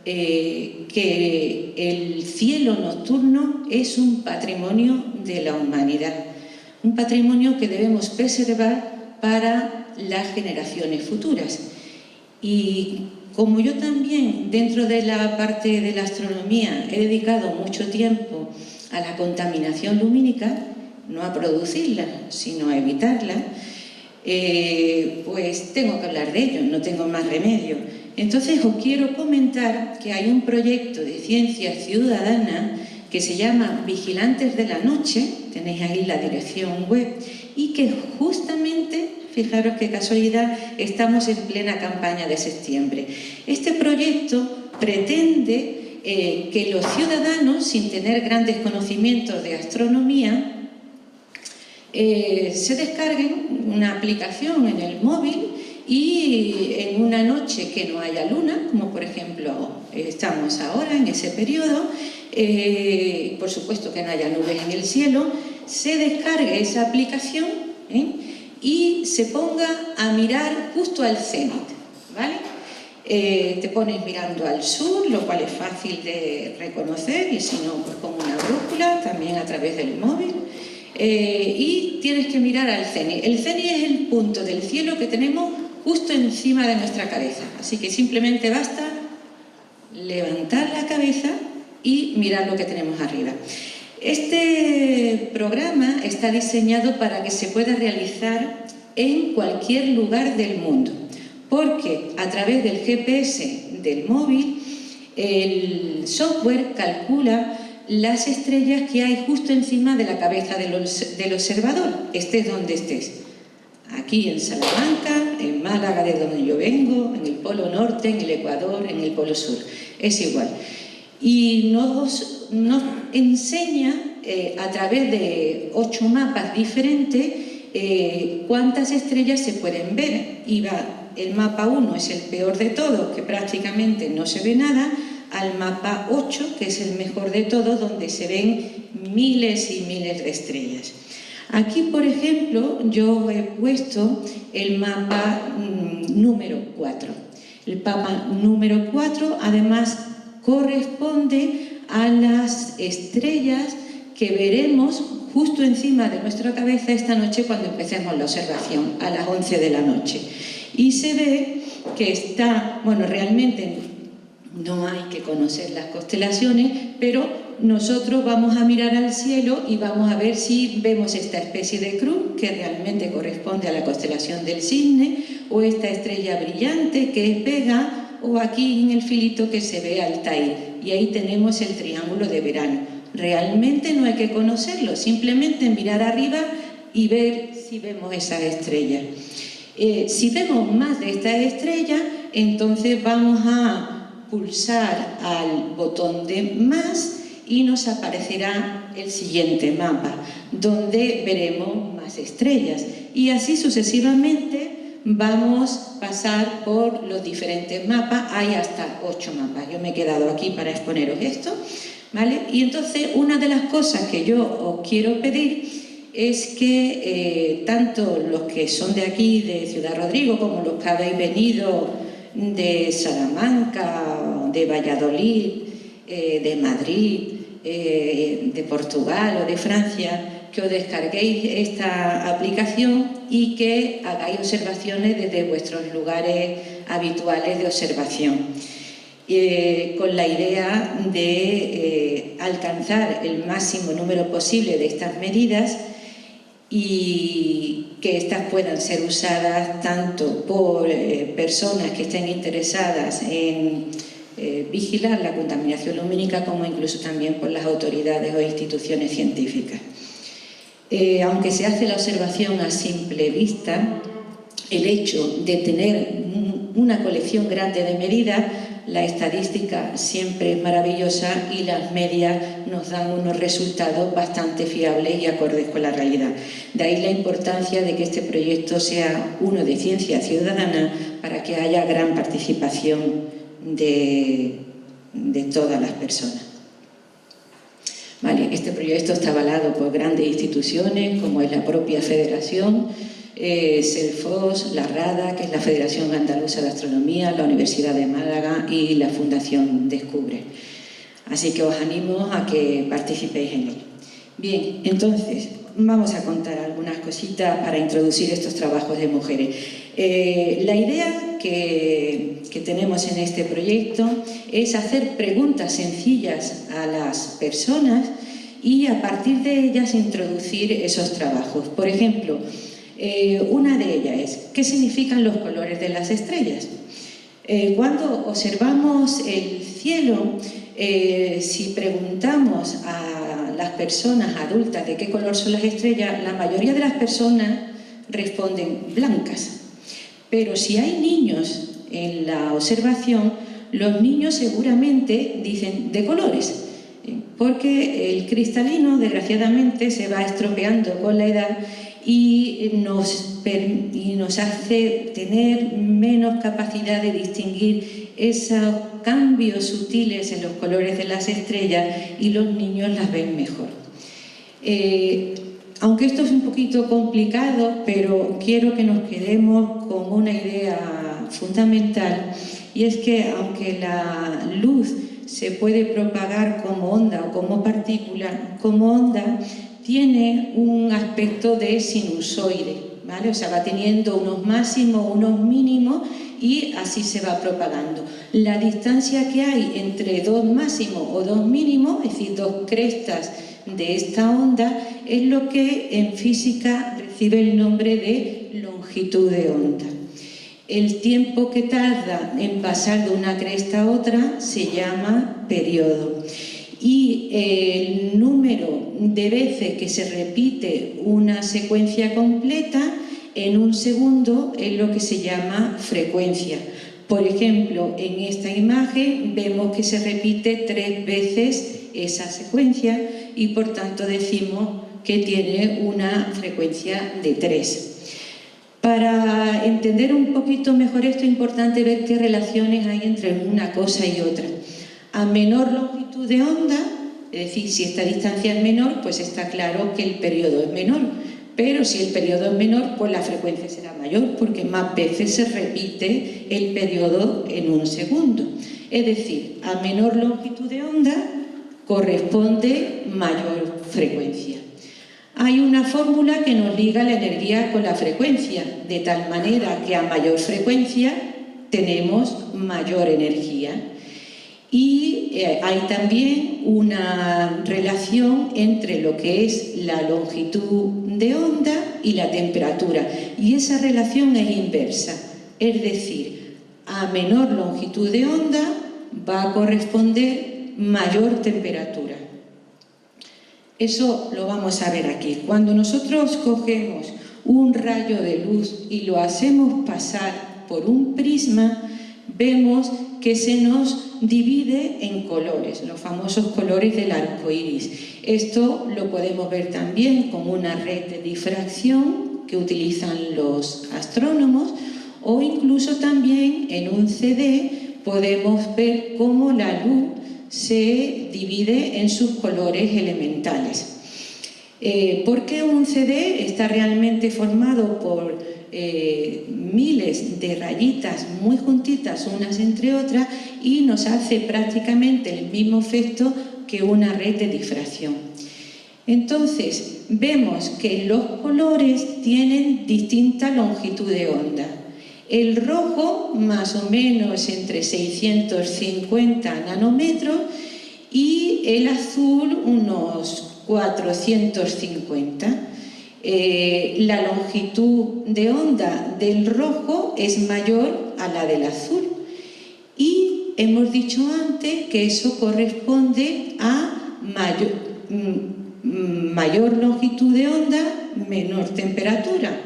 que el cielo nocturno es un patrimonio de la humanidad, un patrimonio que debemos preservar para las generaciones futuras. Y como yo también, dentro de la parte de la astronomía, he dedicado mucho tiempo a la contaminación lumínica, no a producirla, sino a evitarla, pues tengo que hablar de ello, no tengo más remedio. Entonces os quiero comentar que hay un proyecto de ciencia ciudadana que se llama Vigilantes de la Noche, tenéis ahí la dirección web, y que justamente, fijaros qué casualidad, estamos en plena campaña de septiembre. Este proyecto pretende que los ciudadanos, sin tener grandes conocimientos de astronomía, se descarguen una aplicación en el móvil y en una noche que no haya luna, como por ejemplo estamos ahora en ese periodo, por supuesto que no haya nubes en el cielo, se descargue esa aplicación y se ponga a mirar justo al cenit, ¿vale? Te pones mirando al sur, lo cual es fácil de reconocer, y si no, pues con una brújula, también a través del móvil. Y tienes que mirar al cenit. El cenit es el punto del cielo que tenemos justo encima de nuestra cabeza. Así que simplemente basta levantar la cabeza y mirar lo que tenemos arriba. Este programa está diseñado para que se pueda realizar en cualquier lugar del mundo, porque a través del GPS del móvil el software calcula las estrellas que hay justo encima de la cabeza del observador, estés donde estés. Aquí en Salamanca, en Málaga, de donde yo vengo, en el Polo Norte, en el Ecuador, en el Polo Sur. Es igual. Y nos enseña a través de 8 mapas diferentes cuántas estrellas se pueden ver. Y va, el mapa 1 es el peor de todos, que prácticamente no se ve nada, al mapa 8, que es el mejor de todos, donde se ven miles y miles de estrellas. Aquí, por ejemplo, yo he puesto el mapa número 4. El mapa número 4, además, corresponde a las estrellas que veremos justo encima de nuestra cabeza esta noche cuando empecemos la observación, a las 11 de la noche. Y se ve que está, bueno, realmente no hay que conocer las constelaciones, pero nosotros vamos a mirar al cielo y vamos a ver si vemos esta especie de cruz que realmente corresponde a la constelación del Cisne, o esta estrella brillante que es Vega, o aquí en el filito que se ve Altair, y ahí tenemos el triángulo de verano. Realmente no hay que conocerlo, simplemente mirar arriba y ver si vemos esas estrellas. Si vemos más de estas estrellas, entonces vamos a pulsar al botón de más y nos aparecerá el siguiente mapa, donde veremos más estrellas. Y así sucesivamente vamos a pasar por los diferentes mapas. Hay hasta 8 mapas. Yo me he quedado aquí para exponeros esto, ¿vale? Y entonces una de las cosas que yo os quiero pedir es que tanto los que son de aquí, de Ciudad Rodrigo, como los que habéis venido de Salamanca, de Valladolid, de Madrid, de Portugal o de Francia, que os descarguéis esta aplicación y que hagáis observaciones desde vuestros lugares habituales de observación, con la idea de alcanzar el máximo número posible de estas medidas y que éstas puedan ser usadas tanto por personas que estén interesadas en vigilar la contaminación lumínica, como incluso también por las autoridades o instituciones científicas. Aunque se hace la observación a simple vista, el hecho de tener una colección grande de medidas la estadística siempre es maravillosa y las medias nos dan unos resultados bastante fiables y acordes con la realidad. De ahí la importancia de que este proyecto sea uno de ciencia ciudadana para que haya gran participación de todas las personas. Vale, este proyecto está avalado por grandes instituciones como es la propia Federación, CELFOS, la RADA, que es la Federación Andaluza de Astronomía, la Universidad de Málaga y la Fundación Descubre. Así que os animo a que participéis en él. Bien, entonces vamos a contar algunas cositas para introducir estos trabajos de mujeres. La idea que tenemos en este proyecto es hacer preguntas sencillas a las personas y a partir de ellas introducir esos trabajos. Por ejemplo, una de ellas es ¿qué significan los colores de las estrellas? Cuando observamos el cielo, si preguntamos a las personas adultas de qué color son las estrellas, la mayoría de las personas responden blancas. Pero si hay niños en la observación, los niños seguramente dicen de colores, porque el cristalino desgraciadamente se va estropeando con la edad y nos hace tener menos capacidad de distinguir esos cambios sutiles en los colores de las estrellas y los niños las ven mejor. Aunque esto es un poquito complicado, pero quiero que nos quedemos con una idea fundamental, y es que aunque la luz se puede propagar como onda o como partícula, como onda tiene un aspecto de sinusoide, ¿vale? O sea, va teniendo unos máximos, unos mínimos y así se va propagando. La distancia que hay entre dos máximos o dos mínimos, es decir, dos crestas de esta onda, es lo que en física recibe el nombre de longitud de onda. El tiempo que tarda en pasar de una cresta a otra se llama periodo. Y el número de veces que se repite una secuencia completa en un segundo es lo que se llama frecuencia. Por ejemplo, en esta imagen vemos que se repite 3 veces esa secuencia y por tanto decimos que tiene una frecuencia de 3. Para entender un poquito mejor esto es importante ver qué relaciones hay entre una cosa y otra. A menor longitud de onda, es decir, si esta distancia es menor, pues está claro que el periodo es menor. Pero si el periodo es menor, pues la frecuencia será mayor, porque más veces se repite el periodo en un segundo. Es decir, a menor longitud de onda corresponde mayor frecuencia. Hay una fórmula que nos liga la energía con la frecuencia, de tal manera que a mayor frecuencia tenemos mayor energía. Y hay también una relación entre lo que es la longitud de onda y la temperatura. Y esa relación es inversa. Es decir, a menor longitud de onda va a corresponder mayor temperatura. Eso lo vamos a ver aquí. Cuando nosotros cogemos un rayo de luz y lo hacemos pasar por un prisma, vemos que se nos divide en colores, los famosos colores del arco iris. Esto lo podemos ver también como una red de difracción que utilizan los astrónomos, o incluso también en un CD podemos ver cómo la luz se divide en sus colores elementales. ¿Por qué un CD está realmente formado por miles de rayitas muy juntitas unas entre otras y nos hace prácticamente el mismo efecto que una red de difracción? Entonces vemos que los colores tienen distinta longitud de onda. El rojo más o menos entre 650 nanómetros y el azul unos 450. La longitud de onda del rojo es mayor a la del azul y hemos dicho antes que eso corresponde a mayor longitud de onda, menor temperatura,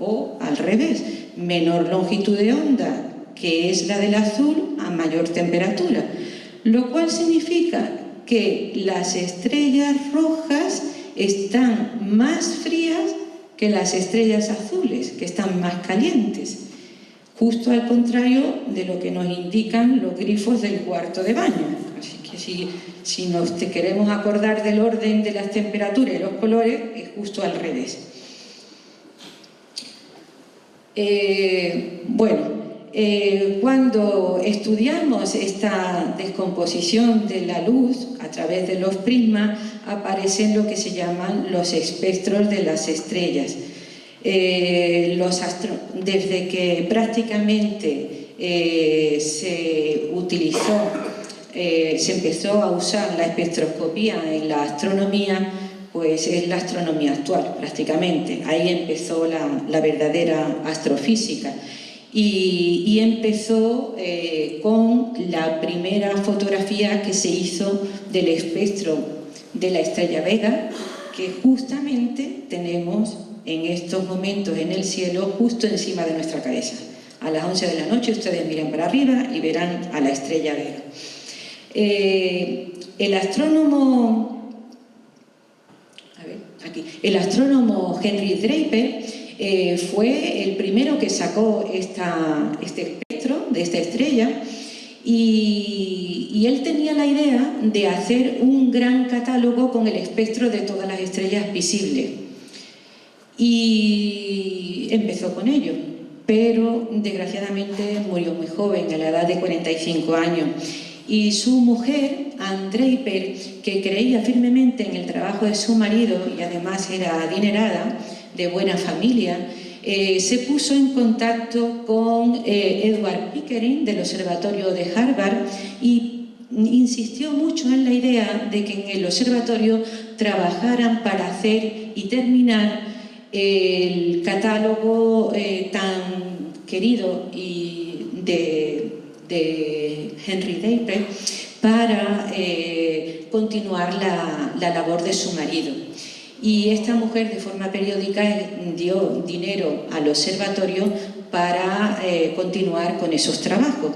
o al revés, menor longitud de onda que es la del azul a mayor temperatura, lo cual significa que las estrellas rojas están más frías que las estrellas azules, que están más calientes, justo al contrario de lo que nos indican los grifos del cuarto de baño. Así que si nos queremos acordar del orden de las temperaturas y los colores, es justo al revés. Cuando estudiamos esta descomposición de la luz a través de los prismas, aparecen lo que se llaman los espectros de las estrellas. Desde que prácticamente se empezó a usar la espectroscopía en la astronomía, pues es la astronomía actual prácticamente. Ahí empezó la verdadera astrofísica. Y empezó con la primera fotografía que se hizo del espectro de la estrella Vega, que justamente tenemos en estos momentos en el cielo, justo encima de nuestra cabeza. A las 11 de la noche ustedes miran para arriba y verán a la estrella Vega. El astrónomo Henry Draper fue el primero que sacó este espectro de esta estrella, y él tenía la idea de hacer un gran catálogo con el espectro de todas las estrellas visibles, y empezó con ello, pero desgraciadamente murió muy joven, a la edad de 45 años. Y su mujer, Ann Draper, que creía firmemente en el trabajo de su marido y además era adinerada, de buena familia, se puso en contacto con Edward Pickering del Observatorio de Harvard y insistió mucho en la idea de que en el observatorio trabajaran para hacer y terminar el catálogo tan querido y de Henry Draper para continuar la labor de su marido. Y esta mujer de forma periódica dio dinero al observatorio para continuar con esos trabajos.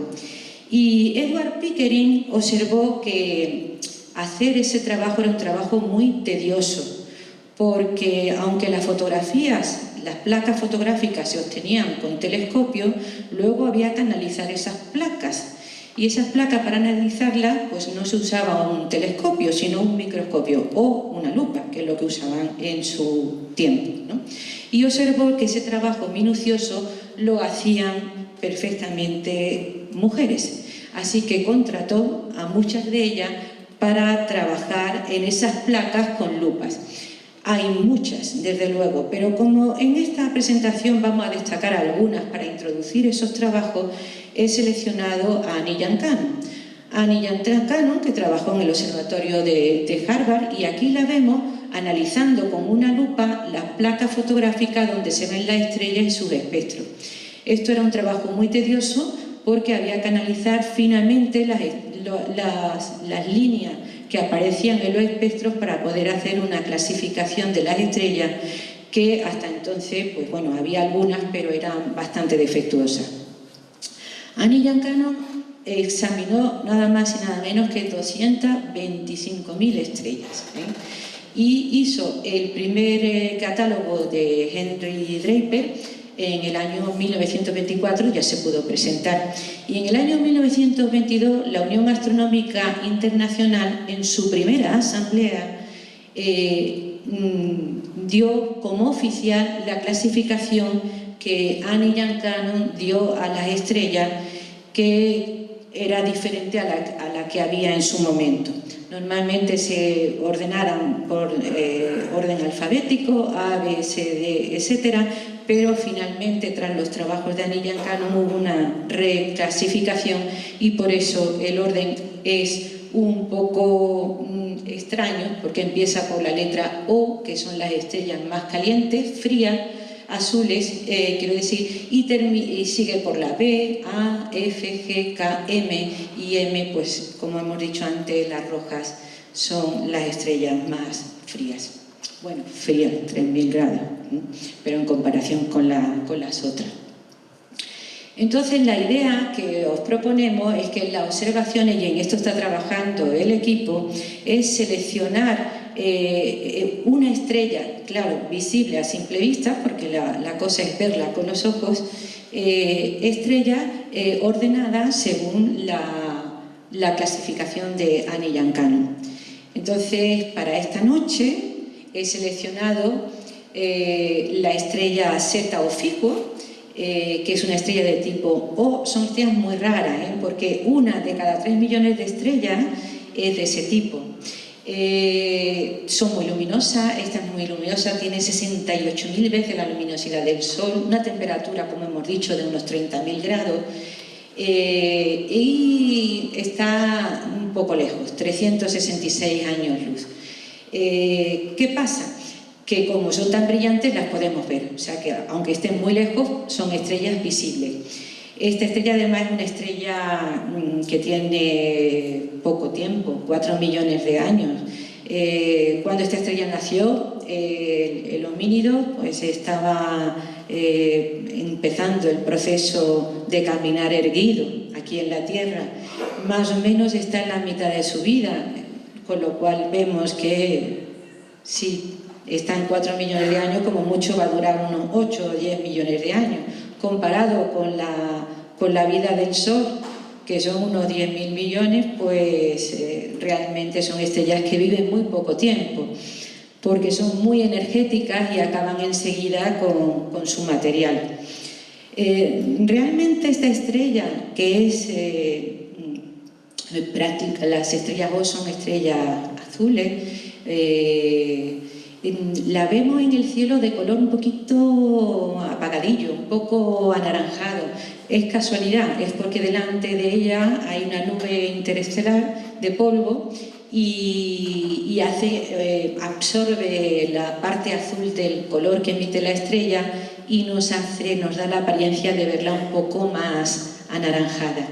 Y Edward Pickering observó que hacer ese trabajo era un trabajo muy tedioso, porque aunque las placas fotográficas se obtenían con telescopio, luego había que analizar esas placas. Y esas placas, para analizarlas, pues no se usaba un telescopio, sino un microscopio o una lupa, que es lo que usaban en su tiempo, ¿no? Y observó que ese trabajo minucioso lo hacían perfectamente mujeres. Así que contrató a muchas de ellas para trabajar en esas placas con lupas. Hay muchas, desde luego, pero como en esta presentación vamos a destacar algunas para introducir esos trabajos, he seleccionado a Annie Yancannon. Annie Yancannon, que trabajó en el observatorio de Harvard, y aquí la vemos analizando con una lupa las placas fotográficas donde se ven las estrellas y sus espectros. Esto era un trabajo muy tedioso porque había que analizar finamente las líneas que aparecían en los espectros para poder hacer una clasificación de las estrellas, que hasta entonces, pues bueno, había algunas, pero eran bastante defectuosas. Annie Yancannon examinó nada más y nada menos que 225.000 estrellas, y hizo el primer catálogo de Henry Draper en el año 1924, ya se pudo presentar. Y en el año 1922 la Unión Astronómica Internacional, en su primera asamblea, dio como oficial la clasificación que Annie Yancannon dio a las estrellas, que era diferente a la que había en su momento. Normalmente se ordenaran por orden alfabético, A, B, C, D, etc., pero finalmente, tras los trabajos de Annie Yancannon, hubo una reclasificación y por eso el orden es un poco extraño, porque empieza por la letra O, que son las estrellas más calientes, frías, azules, quiero decir, y sigue por la B, A, F, G, K, M, y M, pues como hemos dicho antes, las rojas son las estrellas más frías. Bueno, frías, 3.000 grados, pero en comparación con las otras. Entonces, la idea que os proponemos es que en las observaciones, y en esto está trabajando el equipo, es seleccionar una estrella, claro, visible a simple vista, porque la cosa es verla con los ojos, estrella ordenada según la clasificación de Anne Yancano. Entonces, para esta noche he seleccionado la estrella Zeta Oficua, que es una estrella de tipo O. Son estrellas muy raras, porque una de cada 3 millones de estrellas es de ese tipo. Son muy luminosas, esta es muy luminosa, tiene 68.000 veces la luminosidad del Sol, una temperatura, como hemos dicho, de unos 30.000 grados, y está un poco lejos, 366 años luz. ¿Qué pasa? Que como son tan brillantes las podemos ver, o sea que aunque estén muy lejos son estrellas visibles. Esta estrella además es una estrella que tiene poco tiempo, 4 millones de años. Cuando esta estrella nació, el homínido pues estaba empezando el proceso de caminar erguido aquí en la Tierra. Más o menos está en la mitad de su vida, con lo cual vemos que sí, está en 4 millones de años, como mucho va a durar unos 8 o 10 millones de años, comparado con la vida del Sol, que son unos 10.000 millones, pues realmente son estrellas que viven muy poco tiempo, porque son muy energéticas y acaban enseguida con su material. Realmente esta estrella, que es práctica, las estrellas O son estrellas azules, la vemos en el cielo de color un poquito apagadillo, un poco anaranjado. Es casualidad, es porque delante de ella hay una nube interestelar de polvo y absorbe la parte azul del color que emite la estrella y nos da la apariencia de verla un poco más anaranjada.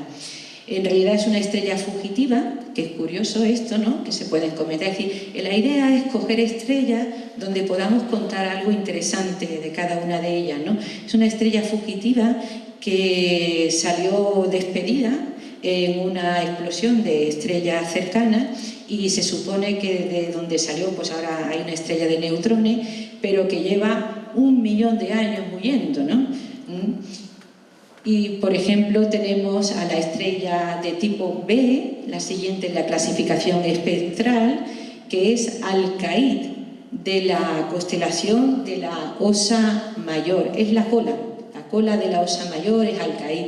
En realidad es una estrella fugitiva, que es curioso esto, ¿no?, que se pueden comentar. Es decir, la idea es coger estrellas donde podamos contar algo interesante de cada una de ellas, ¿no? Es una estrella fugitiva que salió despedida en una explosión de estrellas cercanas y se supone que de donde salió, pues ahora hay una estrella de neutrones, pero que lleva 1 millón de años huyendo, ¿no? Y, por ejemplo, tenemos a la estrella de tipo B, la siguiente en la clasificación espectral, que es Alcaid, de la constelación de la Osa Mayor. Es la cola de la Osa Mayor es Alcaid.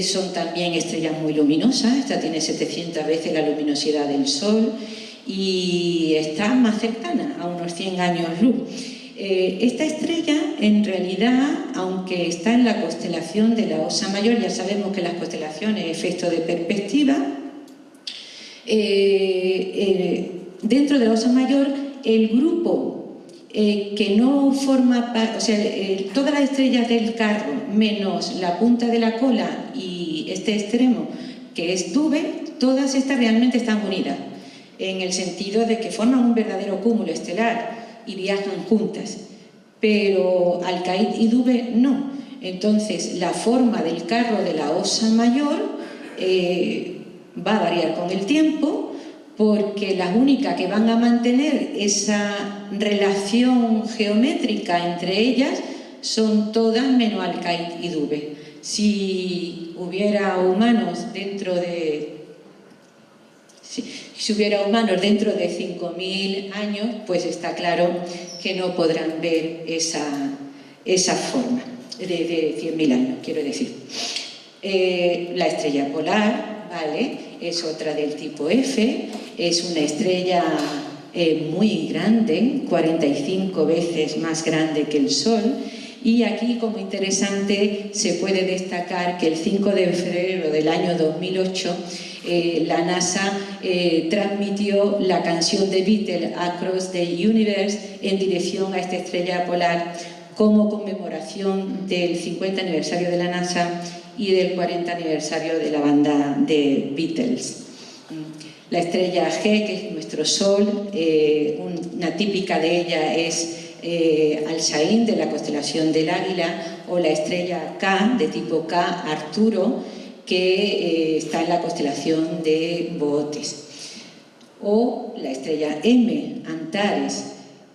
Son también estrellas muy luminosas, esta tiene 700 veces la luminosidad del Sol y está más cercana, a unos 100 años luz. Esta estrella, en realidad, aunque está en la constelación de la Osa Mayor, ya sabemos que las constelaciones, efecto de perspectiva, dentro de la Osa Mayor, el grupo que no forma parte, o sea, todas las estrellas del carro, menos la punta de la cola y este extremo, que es Dubhe, todas estas realmente están unidas, en el sentido de que forman un verdadero cúmulo estelar y viajan juntas, pero Alcaid y Dubhe no. Entonces la forma del carro de la Osa Mayor va a variar con el tiempo, porque las únicas que van a mantener esa relación geométrica entre ellas son todas menos Alcaid y Dubhe. Si hubiera humanos dentro de 5.000 años, pues está claro que no podrán ver esa forma de 100.000 años, quiero decir. La estrella polar, ¿vale?, es otra del tipo F, es una estrella muy grande, 45 veces más grande que el Sol, y aquí, como interesante, se puede destacar que el 5 de febrero del año 2008 la NASA transmitió la canción de Beatles, Across the Universe, en dirección a esta estrella polar como conmemoración del 50 aniversario de la NASA y del 40 aniversario de la banda de Beatles. La estrella G, que es nuestro Sol, una típica de ella es Alshaín de la constelación del Águila, o la estrella K de tipo K Arturo, que está en la constelación de Bootes, o la estrella M Antares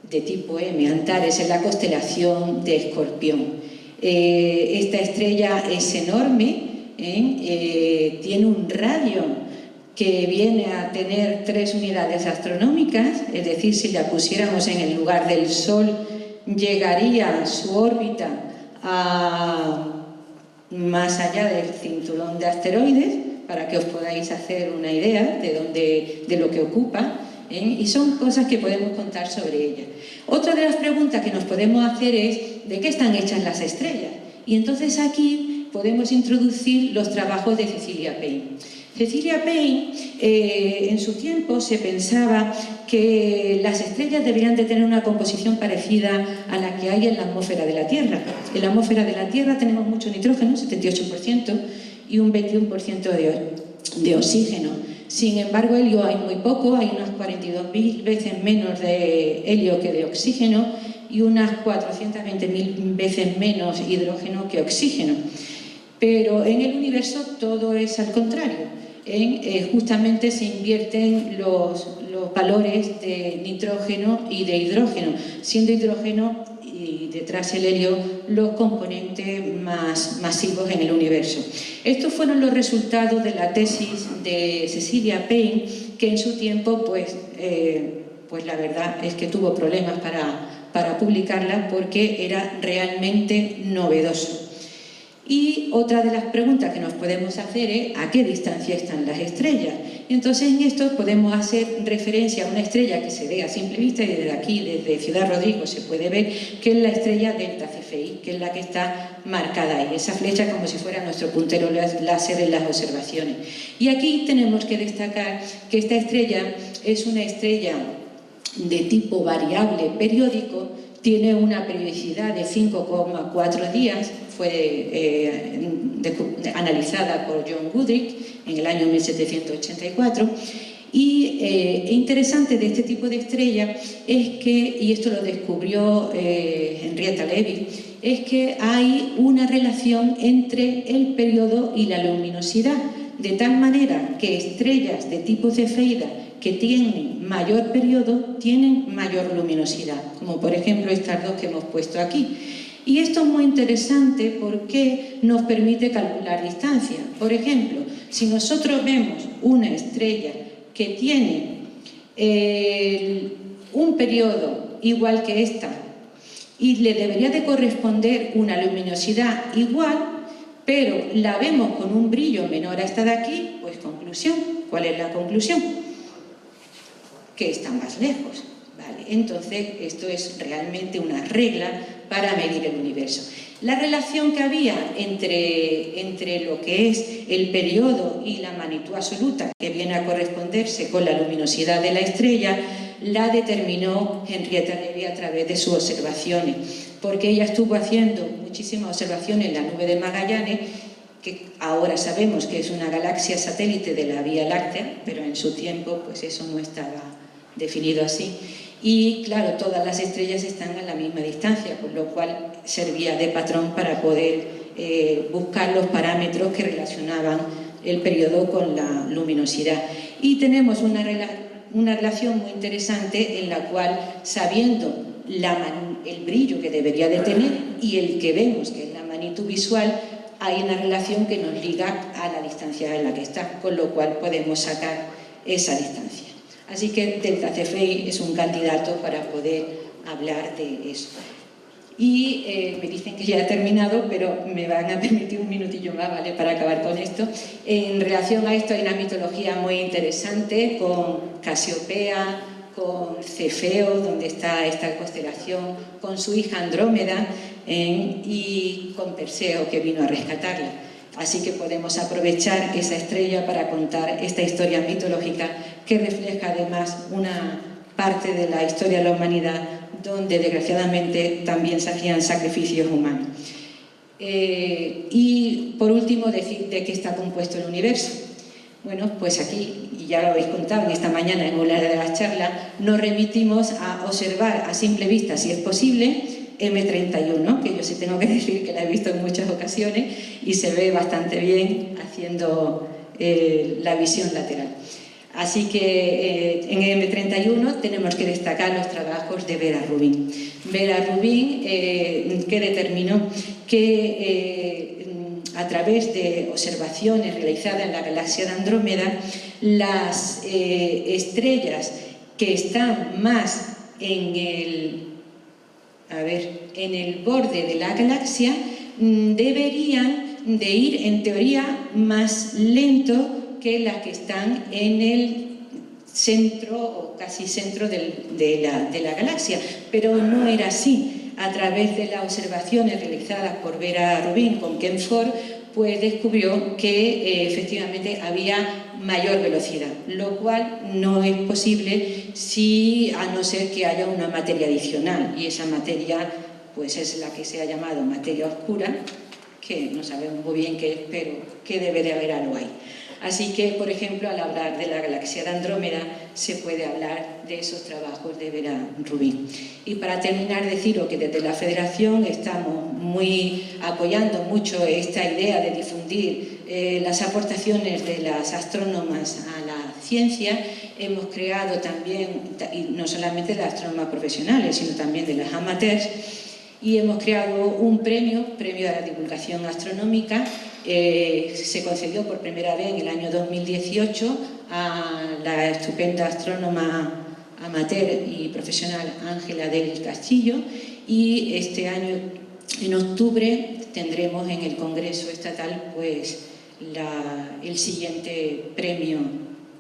de tipo M Antares en la constelación de Escorpión. Esta estrella es enorme, tiene un radio que viene a tener 3 unidades astronómicas, es decir, si la pusiéramos en el lugar del Sol, llegaría su órbita a más allá del cinturón de asteroides, para que os podáis hacer una idea de lo que ocupa, y son cosas que podemos contar sobre ella. Otra de las preguntas que nos podemos hacer es ¿de qué están hechas las estrellas? Y entonces aquí podemos introducir los trabajos de Cecilia Payne. Cecilia Payne, en su tiempo se pensaba que las estrellas deberían de tener una composición parecida a la que hay en la atmósfera de la Tierra. En la atmósfera de la Tierra tenemos mucho nitrógeno, 78%, y un 21% de oxígeno. Sin embargo, helio hay muy poco, hay unas 42.000 veces menos de helio que de oxígeno y unas 420.000 veces menos hidrógeno que oxígeno. Pero en el universo todo es al contrario. Justamente se invierten los valores de nitrógeno y de hidrógeno, siendo hidrógeno y detrás el helio los componentes más masivos en el universo. Estos fueron los resultados de la tesis de Cecilia Payne, que en su tiempo pues la verdad es que tuvo problemas para publicarla porque era realmente novedoso. Y otra de las preguntas que nos podemos hacer es ¿a qué distancia están las estrellas? Y entonces en esto podemos hacer referencia a una estrella que se ve a simple vista y desde aquí, desde Ciudad Rodrigo, se puede ver que es la estrella Delta Cephei, que es la que está marcada ahí, esa flecha como si fuera nuestro puntero láser en las observaciones. Y aquí tenemos que destacar que esta estrella es una estrella de tipo variable periódico, tiene una periodicidad de 5,4 días, fue analizada por John Goodricke en el año 1784. Y interesante de este tipo de estrella es que, y esto lo descubrió Henrietta Levy, es que hay una relación entre el periodo y la luminosidad, de tal manera que estrellas de tipo cefeida que tienen mayor periodo tienen mayor luminosidad, como por ejemplo estas dos que hemos puesto aquí. Y esto es muy interesante porque nos permite calcular distancia. Por ejemplo, si nosotros vemos una estrella que tiene un periodo igual que esta y le debería de corresponder una luminosidad igual, pero la vemos con un brillo menor a esta de aquí, pues conclusión. ¿Cuál es la conclusión? Que está más lejos. ¿Vale? Entonces, esto es realmente una regla para medir el universo. La relación que había entre lo que es el periodo y la magnitud absoluta, que viene a corresponderse con la luminosidad de la estrella, la determinó Henrietta Levy a través de sus observaciones, porque ella estuvo haciendo muchísimas observaciones en la nube de Magallanes, que ahora sabemos que es una galaxia satélite de la Vía Láctea, pero en su tiempo pues eso no estaba definido así. Y claro, todas las estrellas están a la misma distancia, por lo cual servía de patrón para poder buscar los parámetros que relacionaban el periodo con la luminosidad. Y tenemos una relación muy interesante en la cual, sabiendo el brillo que debería de tener y el que vemos, que es la magnitud visual, hay una relación que nos liga a la distancia en la que está, con lo cual podemos sacar esa distancia. Así que Delta Cephei es un candidato para poder hablar de eso. Y me dicen que ya he terminado, pero me van a permitir un minutillo más, ¿vale?, para acabar con esto. En relación a esto hay una mitología muy interesante con Casiopea, con Cefeo, donde está esta constelación, con su hija Andrómeda y con Perseo, que vino a rescatarla. Así que podemos aprovechar esa estrella para contar esta historia mitológica que refleja además una parte de la historia de la humanidad donde desgraciadamente también se hacían sacrificios humanos. Y por último decir de qué está compuesto el universo. Bueno, pues aquí, y ya lo habéis contado en esta mañana en una de las charlas, nos remitimos a observar a simple vista, si es posible, M31, que yo sí tengo que decir que la he visto en muchas ocasiones y se ve bastante bien haciendo la visión lateral. Así que en M31 tenemos que destacar los trabajos de Vera Rubin. Vera Rubin, que determinó que a través de observaciones realizadas en la galaxia de Andrómeda, las estrellas que están más en el borde de la galaxia deberían de ir, en teoría, más lento que las que están en el centro o casi centro de la galaxia, pero no era así. A través de las observaciones realizadas por Vera Rubin con Ken Ford, pues descubrió que efectivamente había mayor velocidad, lo cual no es posible a no ser que haya una materia adicional, y esa materia pues es la que se ha llamado materia oscura, que no sabemos muy bien qué es, pero que debe de haber algo ahí. Así que, por ejemplo, al hablar de la galaxia de Andrómeda, se puede hablar de esos trabajos de Vera Rubin. Y para terminar, deciros que desde la Federación estamos apoyando mucho esta idea de difundir las aportaciones de las astrónomas a la ciencia. Hemos creado también, y no solamente de las astrónomas profesionales, sino también de las amateurs, y hemos creado un premio a la divulgación astronómica. Se concedió por primera vez en el año 2018 a la estupenda astrónoma amateur y profesional Ángela del Castillo, y este año, en octubre, tendremos en el Congreso Estatal pues el siguiente premio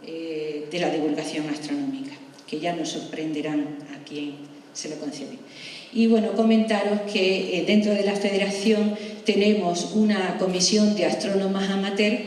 de la divulgación astronómica, que ya nos sorprenderán a quien se lo concede. Y bueno, comentaros que dentro de la Federación tenemos una comisión de astrónomas amateur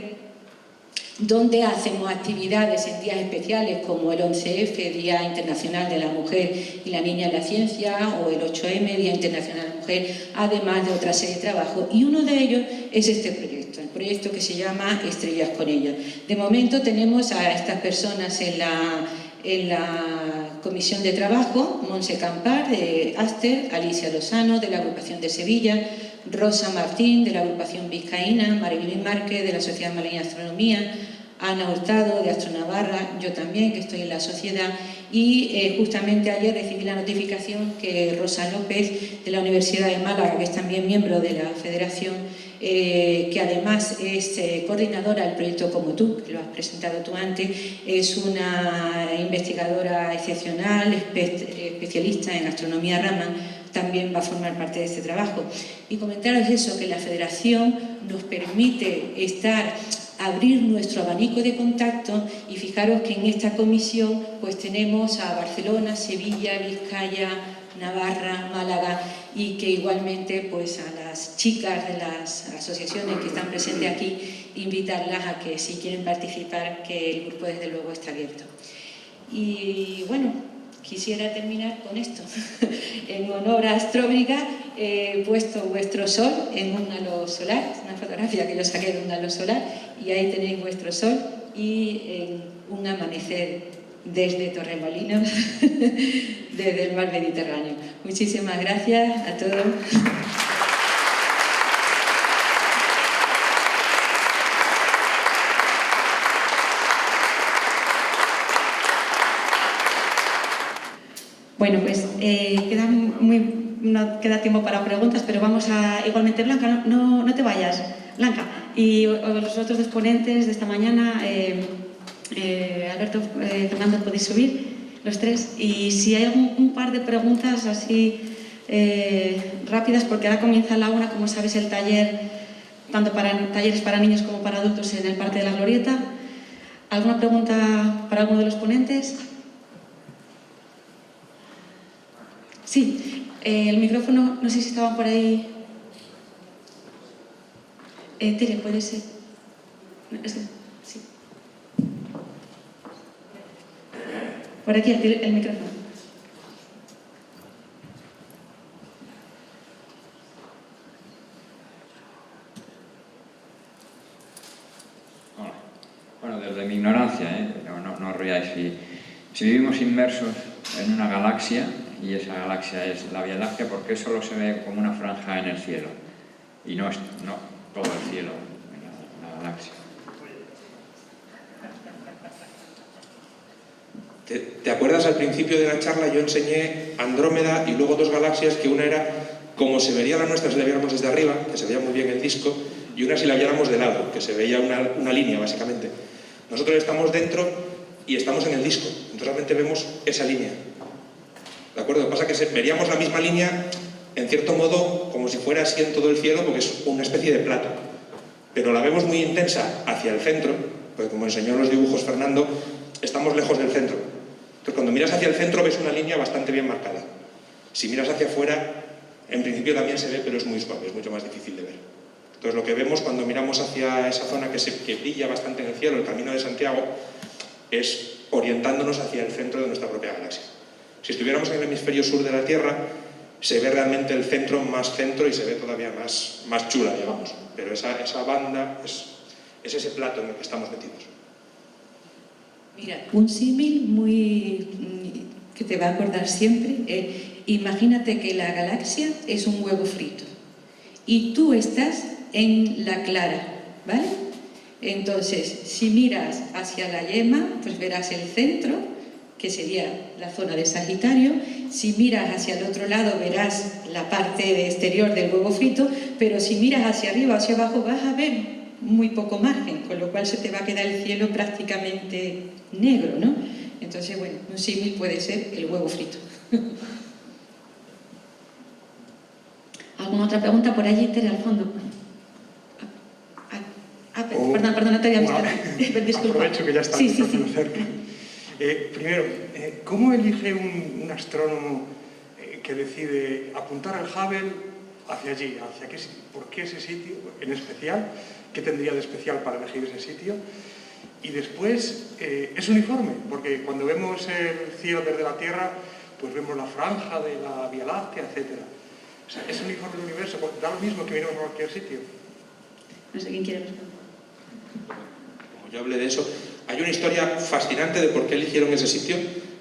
donde hacemos actividades en días especiales como el 11F, Día Internacional de la Mujer y la Niña en la Ciencia, o el 8M, Día Internacional de la Mujer, además de otra serie de trabajos. Y uno de ellos es este proyecto, el proyecto que se llama Estrellas con ella. De momento tenemos a estas personas en la comisión de trabajo: Montse Campar, de Aster; Alicia Lozano, de la agrupación de Sevilla; Rosa Martín, de la agrupación Vizcaína; Marilyn Márquez, de la Sociedad Malagueña de Astronomía; Ana Hurtado, de Astronavarra; yo también, que estoy en la sociedad. Y justamente ayer recibí la notificación que Rosa López, de la Universidad de Málaga, que es también miembro de la Federación, que además es coordinadora del proyecto Como Tú, que lo has presentado tú antes, es una investigadora excepcional, especialista en astronomía Raman, también va a formar parte de este trabajo. Y comentaros eso, que la Federación nos permite abrir nuestro abanico de contacto, y fijaros que en esta comisión pues tenemos a Barcelona, Sevilla, Vizcaya, Navarra, Málaga, y que igualmente pues a las chicas de las asociaciones que están presentes aquí, invitarlas a que, si quieren participar, que el grupo desde luego está abierto. Y bueno, quisiera terminar con esto. En honor a Astróbriga he puesto vuestro sol en un halo solar, una fotografía que yo saqué de un halo solar, y ahí tenéis vuestro sol, y en un amanecer desde Torremolinos, desde el mar Mediterráneo. Muchísimas gracias a todos. Bueno, pues no queda tiempo para preguntas, pero vamos a... Igualmente, Blanca, no te vayas. Blanca, y los otros dos ponentes de esta mañana, Alberto, Fernando, podéis subir, los tres. Y si hay un par de preguntas así rápidas, porque ahora comienza la una, como sabes, el taller, tanto para talleres para niños como para adultos en el Parque de la Glorieta. ¿Alguna pregunta para alguno de los ponentes? Sí, el micrófono, no sé si estaban por ahí. Tere, puede ser. Sí. Por aquí el micrófono. Bueno, desde mi ignorancia, no os riáis, si vivimos inmersos en una galaxia, y esa galaxia es la Vía Láctea, ¿por qué solo se ve como una franja en el cielo? Y no todo el cielo, la galaxia. ¿Te acuerdas al principio de la charla? Yo enseñé Andrómeda y luego dos galaxias, que una era como se vería la nuestra si la viéramos desde arriba, que se veía muy bien el disco, y una si la viéramos de lado, que se veía una línea básicamente. Nosotros estamos dentro y estamos en el disco, entonces realmente vemos esa línea. ¿De acuerdo? Lo que pasa es que veríamos la misma línea, en cierto modo, como si fuera así en todo el cielo, porque es una especie de plato. Pero la vemos muy intensa hacia el centro, porque como enseñó en los dibujos Fernando, estamos lejos del centro. Entonces, cuando miras hacia el centro ves una línea bastante bien marcada. Si miras hacia afuera, en principio también se ve, pero es muy suave, es mucho más difícil de ver. Entonces, lo que vemos cuando miramos hacia esa zona que brilla bastante en el cielo, el Camino de Santiago, es orientándonos hacia el centro de nuestra propia galaxia. Si estuviéramos en el hemisferio sur de la Tierra, se ve realmente el centro más centro y se ve todavía más chula, digamos. Pero esa banda es ese plato en el que estamos metidos. Mira, un símil que te va a acordar siempre. Imagínate que la galaxia es un huevo frito y tú estás en la clara, ¿vale? Entonces, si miras hacia la yema, pues verás el centro, que sería la zona de Sagitario. Si miras hacia el otro lado, verás la parte exterior del huevo frito, pero si miras hacia arriba o hacia abajo, vas a ver muy poco margen, con lo cual se te va a quedar el cielo prácticamente negro, ¿no? Entonces, bueno, un símil puede ser el huevo frito. ¿Alguna otra pregunta por allí, Tere, al fondo? Perdón, no te había visto. Disculpa. Aprovecho que ya está sí. cerca. Primero, ¿cómo elige un astrónomo que decide apuntar al Hubble hacia allí? ¿Por qué ese sitio en especial? ¿Qué tendría de especial para elegir ese sitio? Y después, ¿es uniforme? Porque cuando vemos el cielo desde la Tierra, pues vemos la franja de la Vía Láctea, etc. O sea, ¿es uniforme el universo? ¿Da lo mismo que miremos a cualquier sitio? No sé quién quiere responder. Como yo hablé de eso, hay una historia fascinante de por qué eligieron ese sitio,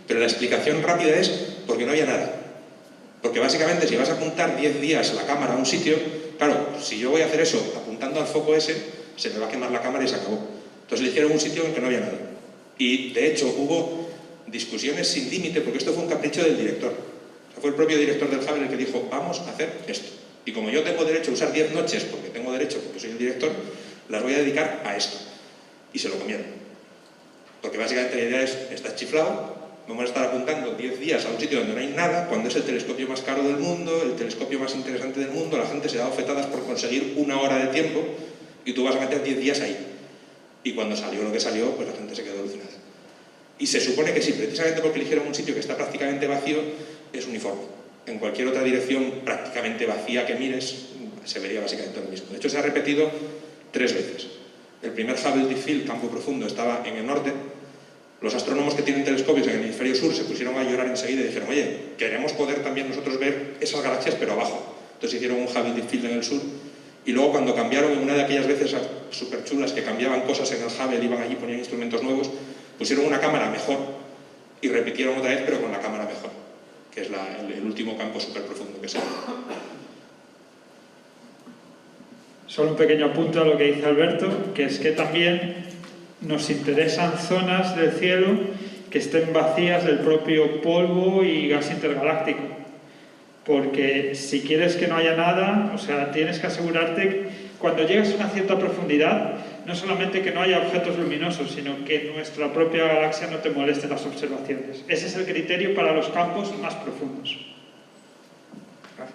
pero la explicación rápida es porque no había nada. Porque básicamente si vas a apuntar 10 días la cámara a un sitio, claro, si yo voy a hacer eso apuntando al foco ese, se me va a quemar la cámara y se acabó. Entonces eligieron un sitio en el que no había nada. Y de hecho hubo discusiones sin límite, porque esto fue un capricho del director. O sea, fue el propio director del Hubble el que dijo, vamos a hacer esto. Y como yo tengo derecho a usar 10 noches, porque soy el director, las voy a dedicar a esto. Y se lo comieron. Porque básicamente la idea es, estás chiflado, vamos a estar apuntando 10 días a un sitio donde no hay nada, cuando es el telescopio más caro del mundo, el telescopio más interesante del mundo, la gente se da bofetadas por conseguir 1 hora de tiempo y tú vas a meter 10 días ahí. Y cuando salió lo que salió, pues la gente se quedó alucinada. Y se supone que sí, precisamente porque eligieron un sitio que está prácticamente vacío, es uniforme. En cualquier otra dirección prácticamente vacía que mires, se vería básicamente lo mismo. De hecho, se ha repetido 3 veces. El primer Hubble Deep Field, campo profundo, estaba en el norte. Los astrónomos que tienen telescopios en el hemisferio sur se pusieron a llorar enseguida y dijeron, oye, queremos poder también nosotros ver esas galaxias, pero abajo. Entonces hicieron un Hubble Deep Field en el sur. Y luego cuando cambiaron, en una de aquellas veces súper chulas que cambiaban cosas en el Hubble, iban allí, ponían instrumentos nuevos, pusieron una cámara mejor y repitieron otra vez, pero con la cámara mejor, que es el último campo súper profundo que se ve. Solo un pequeño apunte a lo que dice Alberto, que es que también nos interesan zonas del cielo que estén vacías del propio polvo y gas intergaláctico. Porque si quieres que no haya nada, o sea, tienes que asegurarte, cuando llegas a una cierta profundidad, no solamente que no haya objetos luminosos, sino que nuestra propia galaxia no te moleste las observaciones. Ese es el criterio para los campos más profundos.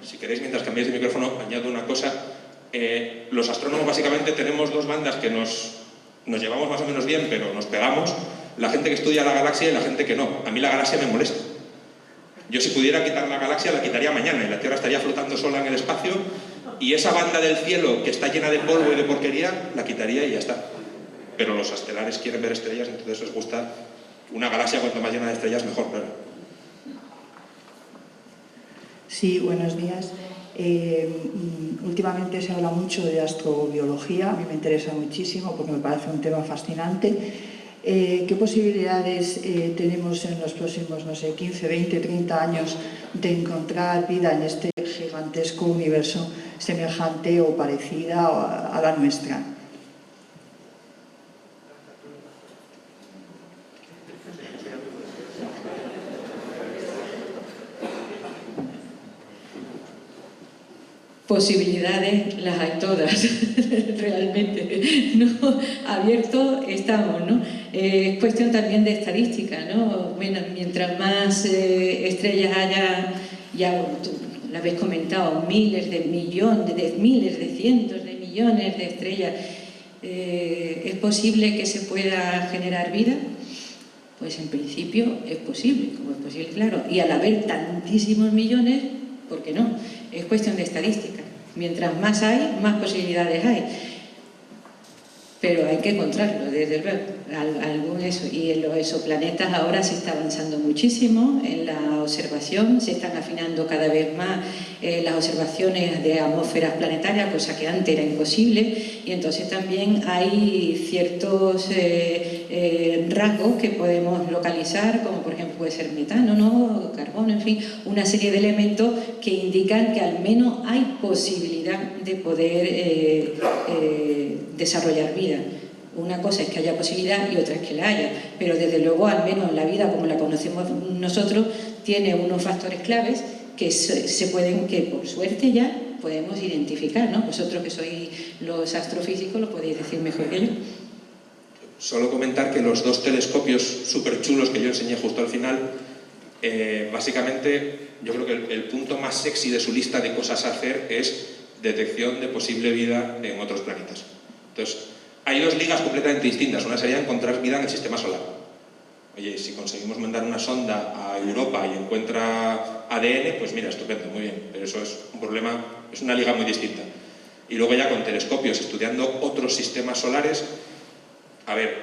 Si queréis, mientras cambiáis de micrófono, añado una cosa. Los astrónomos básicamente tenemos 2 bandas que nos llevamos más o menos bien, pero nos pegamos. La gente que estudia la galaxia y la gente que no. A mí la galaxia me molesta. Yo si pudiera quitar la galaxia la quitaría mañana y la Tierra estaría flotando sola en el espacio y esa banda del cielo que está llena de polvo y de porquería la quitaría y ya está. Pero los estelares quieren ver estrellas, entonces les gusta una galaxia cuanto más llena de estrellas mejor, claro. Sí, buenos días. Últimamente se habla mucho de astrobiología, a mí me interesa muchísimo porque me parece un tema fascinante. ¿Qué posibilidades tenemos en los próximos, no sé, 15, 20, 30 años de encontrar vida en este gigantesco universo semejante o parecida a la nuestra? Posibilidades las hay todas, realmente, ¿no? Abierto estamos, ¿no? Es cuestión también de estadística, ¿no? Bueno, mientras más estrellas haya, ya bueno, tú lo habéis comentado, miles de millones, miles de cientos de millones de estrellas, ¿es posible que se pueda generar vida? Pues en principio es posible, como es posible, claro, y al haber tantísimos millones, ¿por qué no? Es cuestión de estadística. Mientras más hay, más posibilidades hay. Pero hay que encontrarlo, desde luego. Algún eso. Y en los exoplanetas ahora se está avanzando muchísimo en la observación, se están afinando cada vez más las observaciones de atmósferas planetarias, cosa que antes era imposible, y entonces también hay ciertos rasgos que podemos localizar, como por ejemplo puede ser metano, ¿no? Carbono, en fin, una serie de elementos que indican que al menos hay posibilidad de poder desarrollar vida. Una cosa es que haya posibilidad y otra es que la haya, pero desde luego, al menos la vida como la conocemos nosotros, tiene unos factores claves que se pueden, que por suerte ya podemos identificar, ¿no? Vosotros que sois los astrofísicos lo podéis decir mejor que yo. Solo comentar que los dos telescopios súper chulos que yo enseñé justo al final, básicamente yo creo que el punto más sexy de su lista de cosas a hacer es detección de posible vida en otros planetas. Entonces, hay dos ligas completamente distintas. Una sería encontrar vida en el sistema solar. Oye, si conseguimos mandar una sonda a Europa y encuentra ADN, pues mira, estupendo, muy bien. Pero eso es un problema, es una liga muy distinta. Y luego ya con telescopios, estudiando otros sistemas solares, a ver,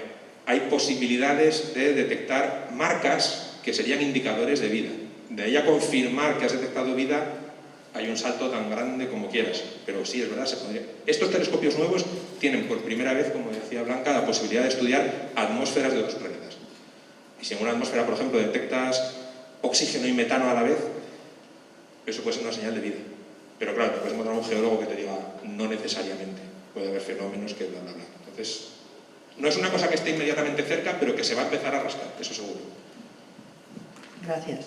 hay posibilidades de detectar marcas que serían indicadores de vida. De ahí a confirmar que has detectado vida, hay un salto tan grande como quieras, pero sí, es verdad, se podría. Estos telescopios nuevos tienen por primera vez, como decía Blanca, la posibilidad de estudiar atmósferas de otros planetas. Y si en una atmósfera, por ejemplo, detectas oxígeno y metano a la vez, eso puede ser una señal de vida. Pero claro, te puedes encontrar un geólogo que te diga, no necesariamente, puede haber fenómenos que bla, bla, bla. Entonces, no es una cosa que esté inmediatamente cerca, pero que se va a empezar a rascar, eso seguro. Gracias.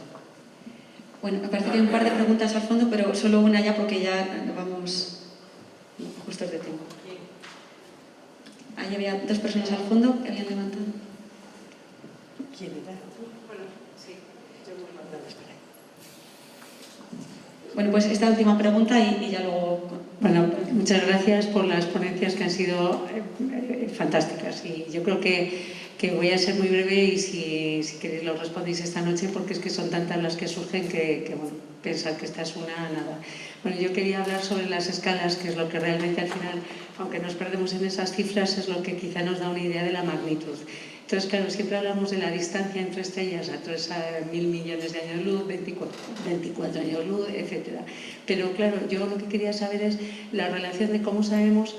Bueno, me parece que hay un par de preguntas al fondo, pero solo una ya porque ya vamos justos de tiempo. Ahí había dos personas al fondo que habían levantado. ¿Quién era? Bueno, pues esta última pregunta y ya luego... Bueno, muchas gracias por las ponencias que han sido fantásticas y yo creo que voy a ser muy breve y si queréis lo respondéis esta noche porque es que son tantas las que surgen que bueno, pensar que esta es una nada. Bueno, yo quería hablar sobre las escalas, que es lo que realmente al final, aunque nos perdemos en esas cifras, es lo que quizá nos da una idea de la magnitud. Entonces, claro, siempre hablamos de la distancia entre estrellas, a 1.000 millones de años luz, 24 años luz, etc. Pero claro, yo lo que quería saber es la relación de cómo sabemos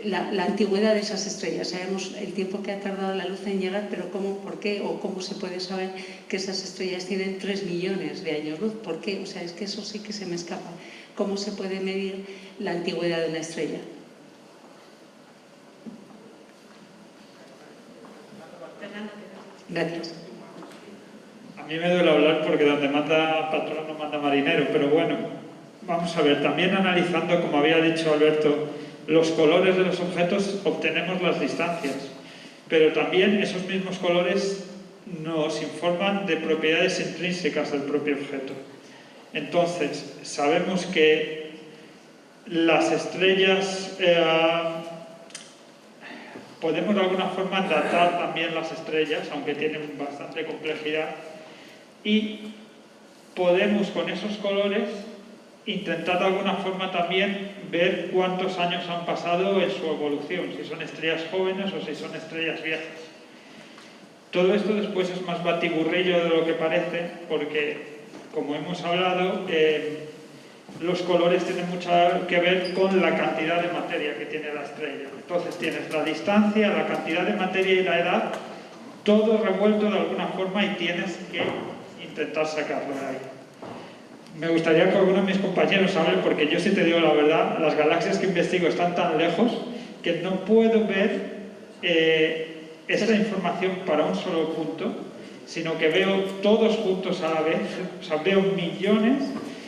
la antigüedad de esas estrellas. Sabemos el tiempo que ha tardado la luz en llegar, pero ¿cómo, por qué o cómo se puede saber que esas estrellas tienen 3 millones de años luz? ¿Por qué? O sea, es que eso sí que se me escapa. ¿Cómo se puede medir la antigüedad de una estrella? Gracias. A mí me duele hablar porque donde mata patrón no mata marinero, pero bueno, vamos a ver, también analizando, como había dicho Alberto, los colores de los objetos obtenemos las distancias, pero también esos mismos colores nos informan de propiedades intrínsecas del propio objeto. Entonces, sabemos que las estrellas, podemos de alguna forma datar también las estrellas, aunque tienen bastante complejidad, y podemos con esos colores intentar de alguna forma también ver cuántos años han pasado en su evolución, si son estrellas jóvenes o si son estrellas viejas. Todo esto después es más batiburrillo de lo que parece, porque, como hemos hablado, los colores tienen mucho que ver con la cantidad de materia que tiene la estrella. Entonces tienes la distancia, la cantidad de materia y la edad, todo revuelto de alguna forma y tienes que intentar sacarlo de ahí. Me gustaría que alguno de mis compañeros hable, porque yo sí te digo la verdad, las galaxias que investigo están tan lejos que no puedo ver esta información para un solo punto, sino que veo todos juntos a la vez, o sea, veo millones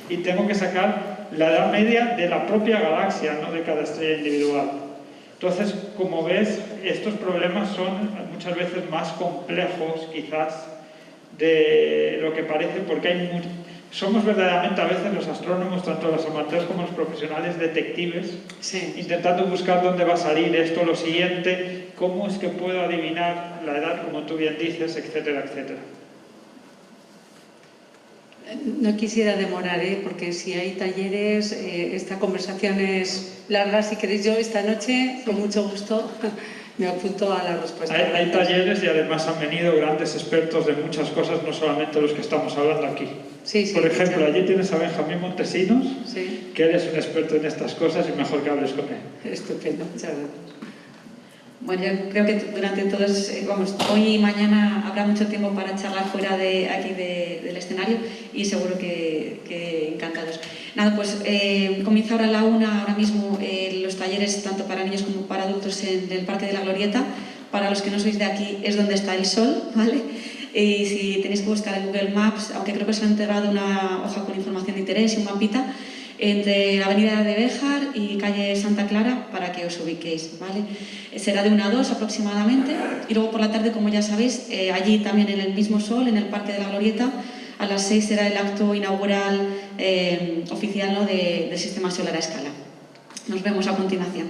y tengo que sacar la edad media de la propia galaxia, no de cada estrella individual. Entonces, como ves, estos problemas son muchas veces más complejos, quizás, de lo que parece, porque somos verdaderamente a veces los astrónomos, tanto los amateurs como los profesionales, detectives, intentando buscar dónde va a salir esto, lo siguiente, cómo es que puedo adivinar la edad, como tú bien dices, etcétera, etcétera. No quisiera demorar, porque si hay talleres, esta conversación es larga. Si queréis, yo esta noche, con mucho gusto, me apunto a la respuesta. Hay talleres y además han venido grandes expertos de muchas cosas, no solamente los que estamos hablando aquí. Sí, por ejemplo, allí tienes a Benjamín Montesinos, sí, que eres un experto en estas cosas y mejor que hables con él. Estupendo, muchas gracias. Bueno, yo creo que durante todos, hoy y mañana habrá mucho tiempo para charlar fuera de aquí del escenario y seguro que encantados. Nada, pues comienza ahora a la 1, ahora mismo los talleres tanto para niños como para adultos en el Parque de la Glorieta. Para los que no sois de aquí es donde está el sol, ¿vale? Y si tenéis que buscar en Google Maps, aunque creo que se ha entregado una hoja con información de interés y un mapita, entre la avenida de Béjar y calle Santa Clara para que os ubiquéis, ¿vale? Será de 1 a 2 aproximadamente y luego por la tarde, como ya sabéis, allí también en el mismo sol, en el Parque de la Glorieta, a las 6 será el acto inaugural oficial, ¿no?, del Sistema Solar a Escala. Nos vemos a continuación.